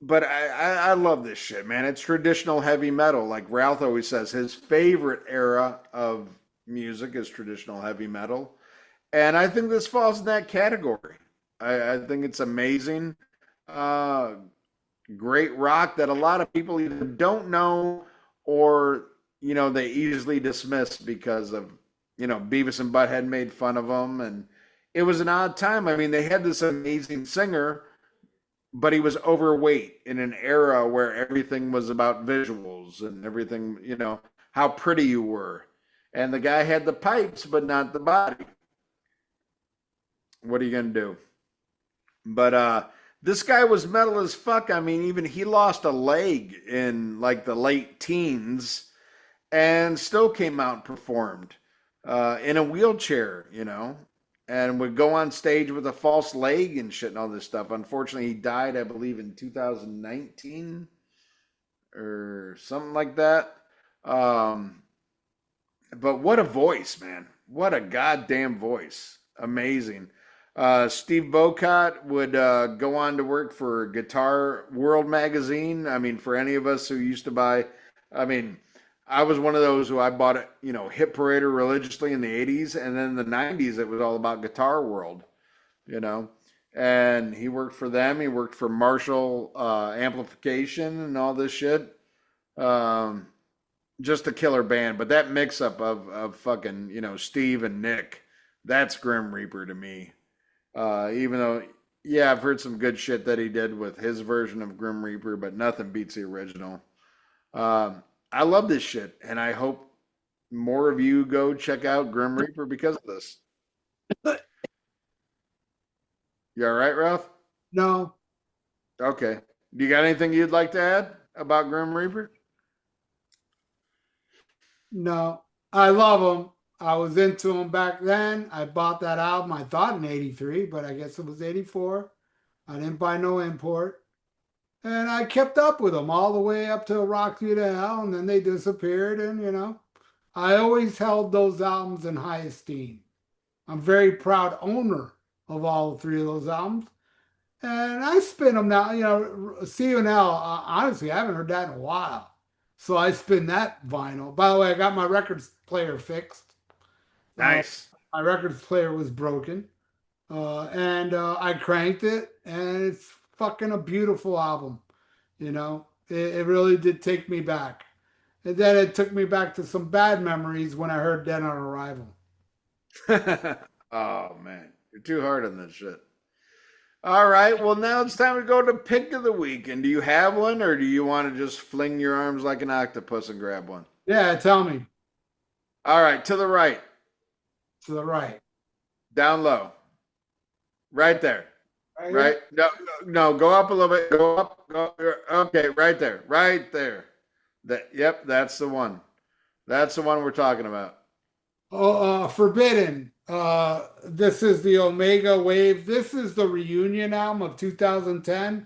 but I love this shit, man. It's traditional heavy metal. Like Ralph always says, his favorite era of music is traditional heavy metal. And I think this falls in that category. I think it's amazing. Uh, Great rock that a lot of people either don't know or, they easily dismiss because of, Beavis and Butthead made fun of them. And it was an odd time. I mean, they had this amazing singer but he was overweight in an era where everything was about visuals and everything, how pretty you were. And the guy had the pipes, but not the body. What are you going to do? But this guy was metal as fuck. I mean, even he lost a leg in like the late teens and still came out and performed in a wheelchair, and would go on stage with a false leg and shit and all this stuff. Unfortunately, he died, I believe, in 2019 or something like that. Um, but what a voice, man. What a goddamn voice. Amazing. Steve Bocott would go on to work for Guitar World magazine. I mean, for any of us who used to buy, I mean, I was one of those who I bought it, Hit Parader religiously in the 80s. And then in the 90s, it was all about Guitar World, you know. And he worked for them. He worked for Marshall Amplification and all this shit. Um, just a killer band. But that mix up of fucking, Steve and Nick, that's Grim Reaper to me. Even though, yeah, I've heard some good shit that he did with his version of Grim Reaper, but nothing beats the original. I love this shit, and I hope more of you go check out Grim Reaper because of this. You all right, Ralph? No, Okay. Do you got anything you'd like to add about Grim Reaper? no. I love them. I was into them back then. I bought that album, I thought in '83, but I guess it was '84. I didn't buy no import. And I kept up with them all the way up to Rock You to Hell, and then they disappeared. And, I always held those albums in high esteem. I'm very proud owner of all three of those albums. And I spin them now, See You Now. Honestly, I haven't heard that in a while. So I spin that vinyl. By the way, I got my records player fixed. Uh, Nice. my records player was broken. And I cranked it, and it's fucking a beautiful album. It really did take me back. And then it took me back to some bad memories when I heard Dead on Arrival. Oh man, You're too hard on this shit. All right. Well, now it's time to go to pick of the week. And do you have one, or do you want to just fling your arms like an octopus and grab one? Yeah, tell me. All right. To the right, To the right. down low, right there. Right Right. here? No, no. Go up a little bit. Go up. Go. Okay. Right there. Right there. That. Yep. That's the one. That's the one we're talking about. Oh, Forbidden. This is the Omega Wave. This is the reunion album of 2010.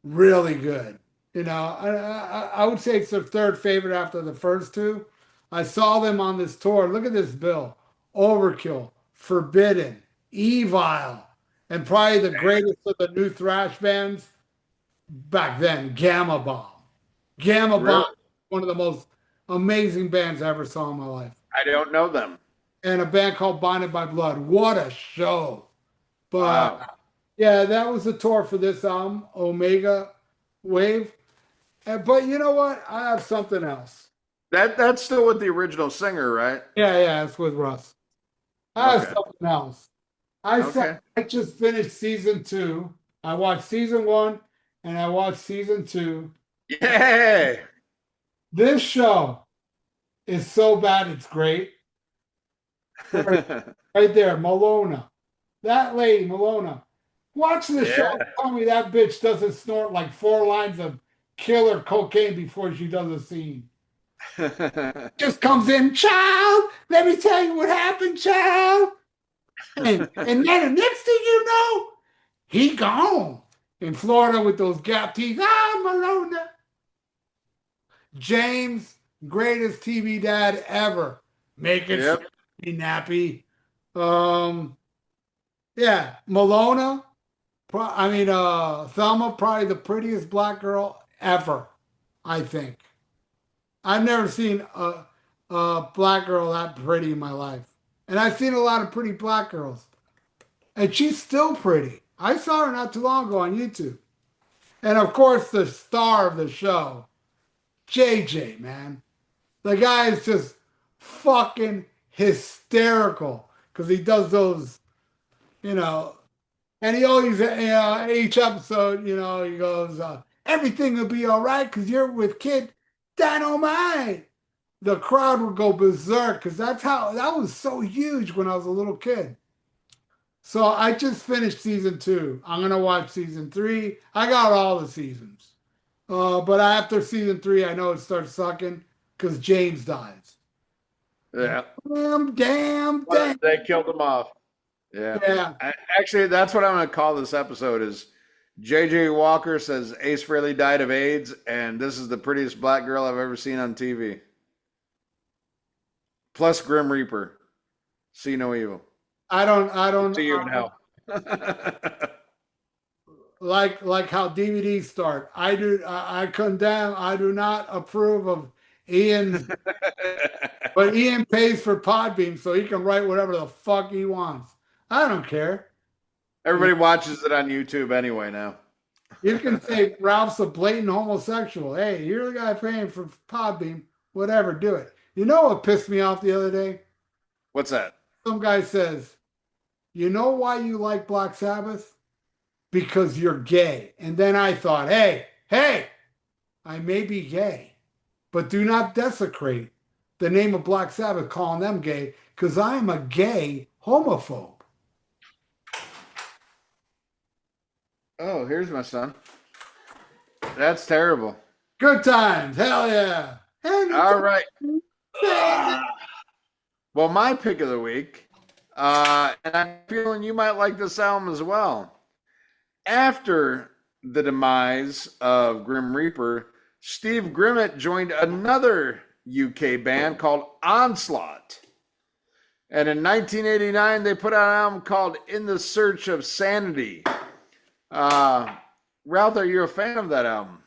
Really good. I would say it's their third favorite after the first two. I saw them on this tour. Look at this bill: Overkill, Forbidden, Evil, and probably the greatest of the new thrash bands back then, Gamma Bomb. Gamma Really? Bomb, one of the most amazing bands I ever saw in my life. I don't know them. And a band called Bonded by Blood. What a show! But Wow. yeah, that was the tour for this album, Omega Wave. But you know what? I have something else. That's still with the original singer, right? Yeah, it's with Russ. I have Okay. something else. I said Okay. I just finished season 2. I watched season 1 and I watched season 2. Yay! This show is so bad it's great. Right there, Malona. That lady, Malona. Watch the show. Yeah. Tell me that bitch doesn't snort like 4 lines of killer cocaine before she does a scene. Just comes in, child. Let me tell you what happened, child. And then the next thing you know, he gone in Florida with those gap teeth. Ah, Malona. James, greatest TV dad ever. Make it Yep. be nappy. Yeah, Malona. Thelma, probably the prettiest black girl ever. I think. I've never seen a black girl that pretty in my life, and I've seen a lot of pretty black girls, and she's still pretty. I saw her not too long ago on YouTube, and of course the star of the show, JJ, man. The guy is just fucking hysterical because he does those, you know, and he always, each episode, he goes, everything will be all right because you're with Kid Dynamite. The crowd would go berserk because that was so huge when I was a little kid. So I just finished season 2. I'm going to watch season 3. I got all the seasons. But after season 3, I know it starts sucking because James dies. Yeah. Damn. They killed him off. Yeah. Yeah. Actually, that's what I'm going to call this episode is JJ Walker says Ace Frehley died of AIDS, and this is the prettiest black girl I've ever seen on TV. Plus Grim Reaper. See no evil. I don't See you in hell. like how DVDs start. I condemn, I do not approve of Ian, but Ian pays for Podbeam so he can write whatever the fuck he wants. I don't care. Everybody watches it on YouTube anyway now. You can say Ralph's a blatant homosexual. Hey, you're the guy paying for Podbeam. Whatever, do it. You know what pissed me off the other day? What's that? Some guy says, you know why you like Black Sabbath? Because you're gay. And then I thought, hey, I may be gay, but do not desecrate the name of Black Sabbath calling them gay because I am a gay homophobe. Oh, here's my son. That's terrible. Good times. Hell yeah. All right. Well, my pick of the week, and I'm feeling you might like this album as well. After the demise of Grim Reaper, Steve Grimmett joined another UK band called Onslaught. And in 1989, they put out an album called In the Search of Sanity. Ralph, are you a fan of that album?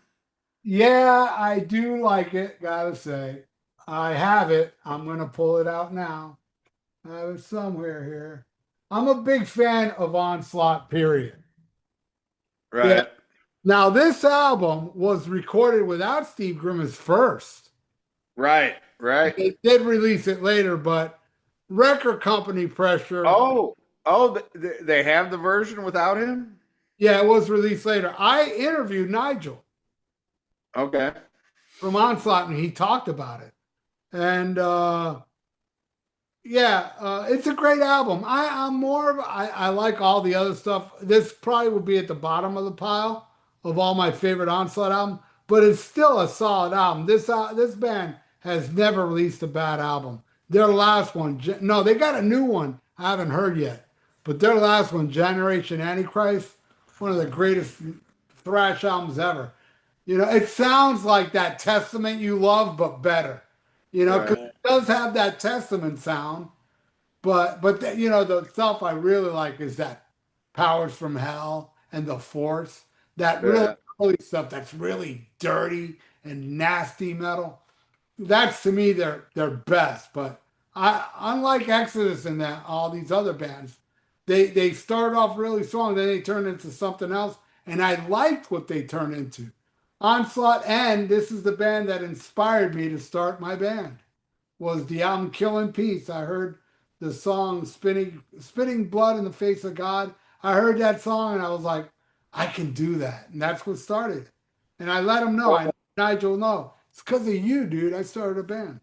Yeah, I do like it, gotta say. I have it. I'm going to pull it out now. I have it somewhere here. I'm a big fan of Onslaught, period. Right. Yeah. Now, this album was recorded without Steve Grimmett's first. Right. They did release it later, but record company pressure. Oh, Oh, they have the version without him? Yeah, it was released later. I interviewed Nigel Okay. from Onslaught, and he talked about it. And yeah, it's a great album. I'm more of I like all the other stuff. This probably would be at the bottom of the pile of all my favorite Onslaught album, but it's still a solid album. This band has never released a bad album. Their last one, no, they got a new one I haven't heard yet, but their last one, Generation Antichrist, one of the greatest thrash albums ever. It sounds like that Testament you love, but better. Because Right. it does have that Testament sound, but the stuff I really like is that Powers from Hell and the Force. That really Yeah. early stuff that's really dirty and nasty metal. That's to me their best. But unlike Exodus and that all these other bands, they started off really strong, then they turned into something else, and I liked what they turned into. Onslaught, and this is the band that inspired me to start my band, was the album Kill in Peace. I heard the song Spitting Blood in the Face of God. I heard that song and I was like, I can do that. And that's what started. And I let him know. I Well, let Nigel know. It's because of you, dude. I started a band.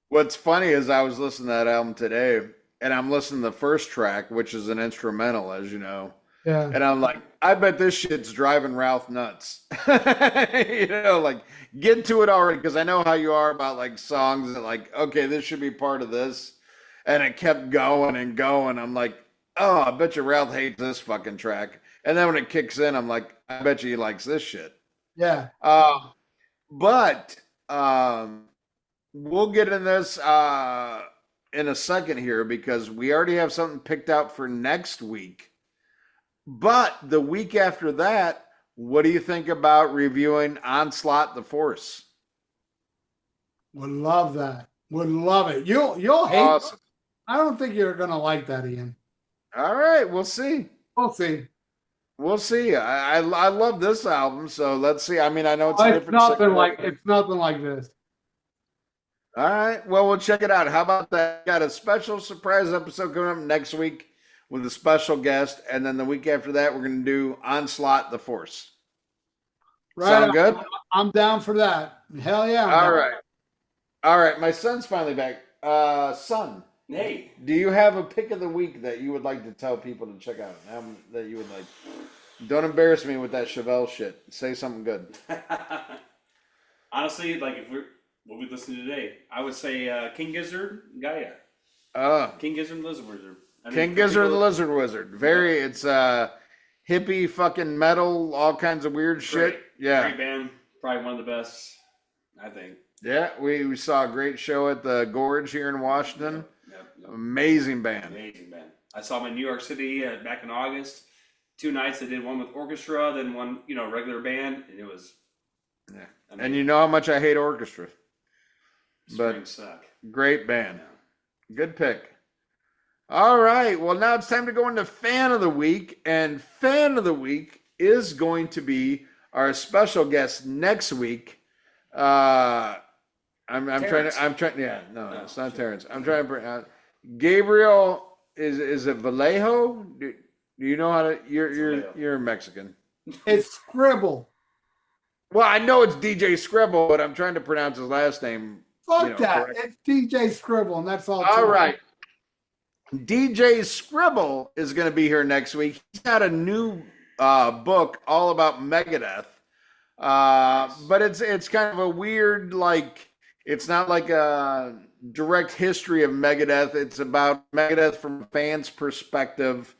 what's funny is I was listening to that album today, and I'm listening to the first track, which is an instrumental, as you know. Yeah. And I'm like, I bet this shit's driving Ralph nuts. Like get to it already, because I know how you are about like songs that like, okay, this should be part of this. And it kept going and going. I'm like, oh, I bet you Ralph hates this fucking track. And then when it kicks in, I'm like, I bet you he likes this shit. Yeah. Uh, but we'll get in this in a second here because we already have something picked out for next week. But the week after that, what do you think about reviewing Onslaught the Force? Would love that. Would love it. You'll hate it. Awesome. I don't think you're gonna like that, Ian. All right, we'll see. We'll see. We'll see. I love this album, so let's see. I mean, I know it's a It's different nothing single. like it's nothing like this. All right, well, we'll check it out. How about that? Got a special surprise episode coming up next week with a special guest, and then the week after that, we're going to do Onslaught the Force. Right. Sound good? I'm down for that. Hell yeah. All right. All right, my son's finally back. Son, Hey. do you have a pick of the week that you would like to tell people to check out? That you would like? Don't embarrass me with that Chevelle shit. Say something good. Honestly, like if we're what we listened to today, I would say King Gizzard, Gaia. King Gizzard and Lizard Wizard. I mean, King for Gizzard and people- the Lizard Wizard. Very, it's hippie fucking metal, all kinds of weird shit. Great. Yeah. Great band. Probably one of the best, I think. Yeah, we saw a great show at the Gorge here in Washington. Yep. Amazing band. Amazing band. I saw them in New York City back in August. 2 nights. They did one with orchestra, then one, regular band, and it was. Yeah. Amazing. And you know how much I hate orchestra. But Springs suck. great band. Yeah. Good pick. All right. Well, now it's time to go into Fan of the Week. And Fan of the Week is going to be our special guest next week. I'm trying. Yeah, no, it's not Terrence. I'm trying to bring out Gabriel. Is it Vallejo? Do you know how to? You're Mexican. It's Scribble. Well, I know it's DJ Scribble, but I'm trying to pronounce his last name. Fuck that. Correct. It's DJ Scribble, and that's all. All right. DJ Scribble is going to be here next week. He's got a new book all about Megadeth. But it's kind of a weird, like, it's not like a direct history of Megadeth. It's about Megadeth from a fan's perspective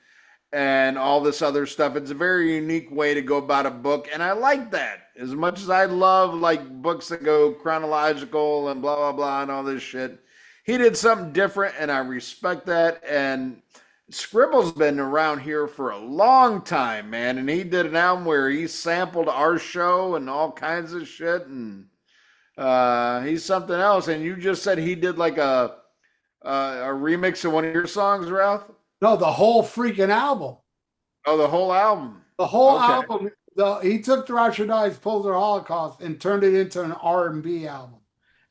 and all this other stuff. It's a very unique way to go about a book, and I like that. As much as I love like books that go chronological and blah blah blah and all this shit, he did something different, and I respect that. And Scribble's been around here for a long time, man, and he did an album where he sampled our show and all kinds of shit, and he's something else. And you just said he did like a remix of one of your songs, Ralph? No, the whole freaking album. Oh, the whole album. The whole Okay. album. He took Thrash or Die's Polar Holocaust and turned it into an R&B album,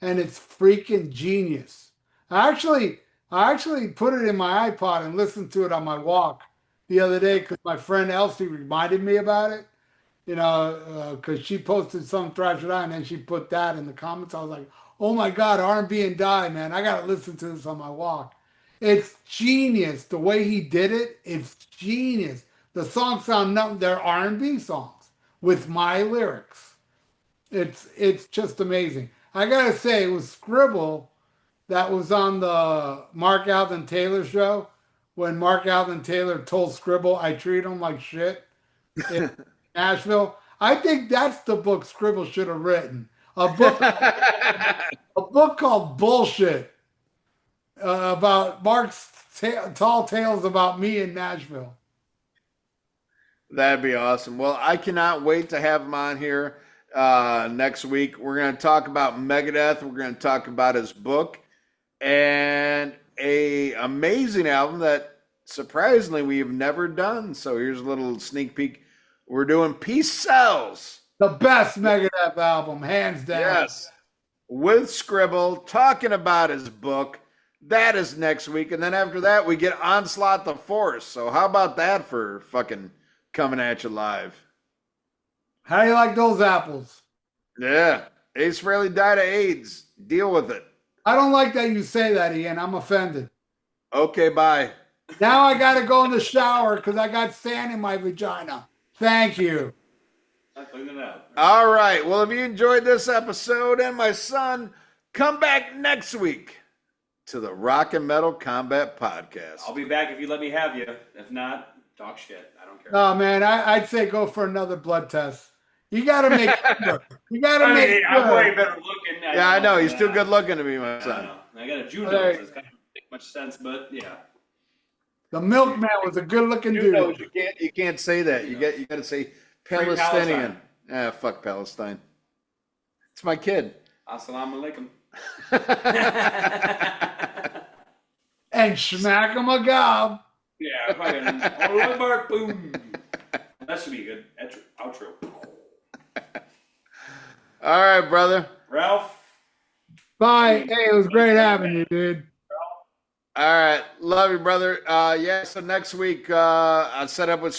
and it's freaking genius. Actually, I actually put it in my iPod and listened to it on my walk the other day because my friend Elsie reminded me about it. Because she posted some Thrash It Out and then she put that in the comments. I was like, oh my God, R&B and Die, man. I got to listen to this on my walk. It's genius. The way he did it, it's genius. The songs sound nothing, they're R&B songs with my lyrics. It's just amazing. I got to say, it was Scribble that was on the Mark Alvin Taylor show when Mark Alvin Taylor told Scribble, I treat him like shit in Nashville. I think that's the book Scribble should have written. A book called Bullshit about Mark's tall tales about me in Nashville. That'd be awesome. Well, I cannot wait to have him on here next week. We're going to talk about Megadeth. We're going to talk about his book and a amazing album that surprisingly we've never done. So here's a little sneak peek. We're doing Peace Sells. The best Megadeth album, hands down. Yes. With Scribble, talking about his book. That is next week. And then after that, we get Onslaught the Force. So how about that for fucking coming at you live? How do you like those apples? Yeah. Ace Frehley died of AIDS. Deal with it. I don't like that you say that, Ian. I'm offended. Okay, bye. Now I got to go in the shower because I got sand in my vagina. Thank you. I cleaned it out. All right. Well, if you enjoyed this episode and my son, come back next week to the Rock and Metal Combat Podcast. I'll be back if you let me have you. If not, talk shit. I don't care. Oh, man, I'd say go for another blood test. You got to make sure. You got to make sure. I'm way better looking. Yeah, I know. He's still good looking to me, my son. I got a Juno. So it's kind of make much sense, but yeah. The milkman was a good-looking dude. You can't say that. You got to say Palestinian. Ah, fuck Palestine. It's my kid. Assalamu alaikum. And smack him a gob. Yeah, fucking boom. That should be good. Outro. All right, brother. Ralph. Bye. Hey, it was great having you, dude. All right. Love you, brother. Yeah, so next week, I'll set up with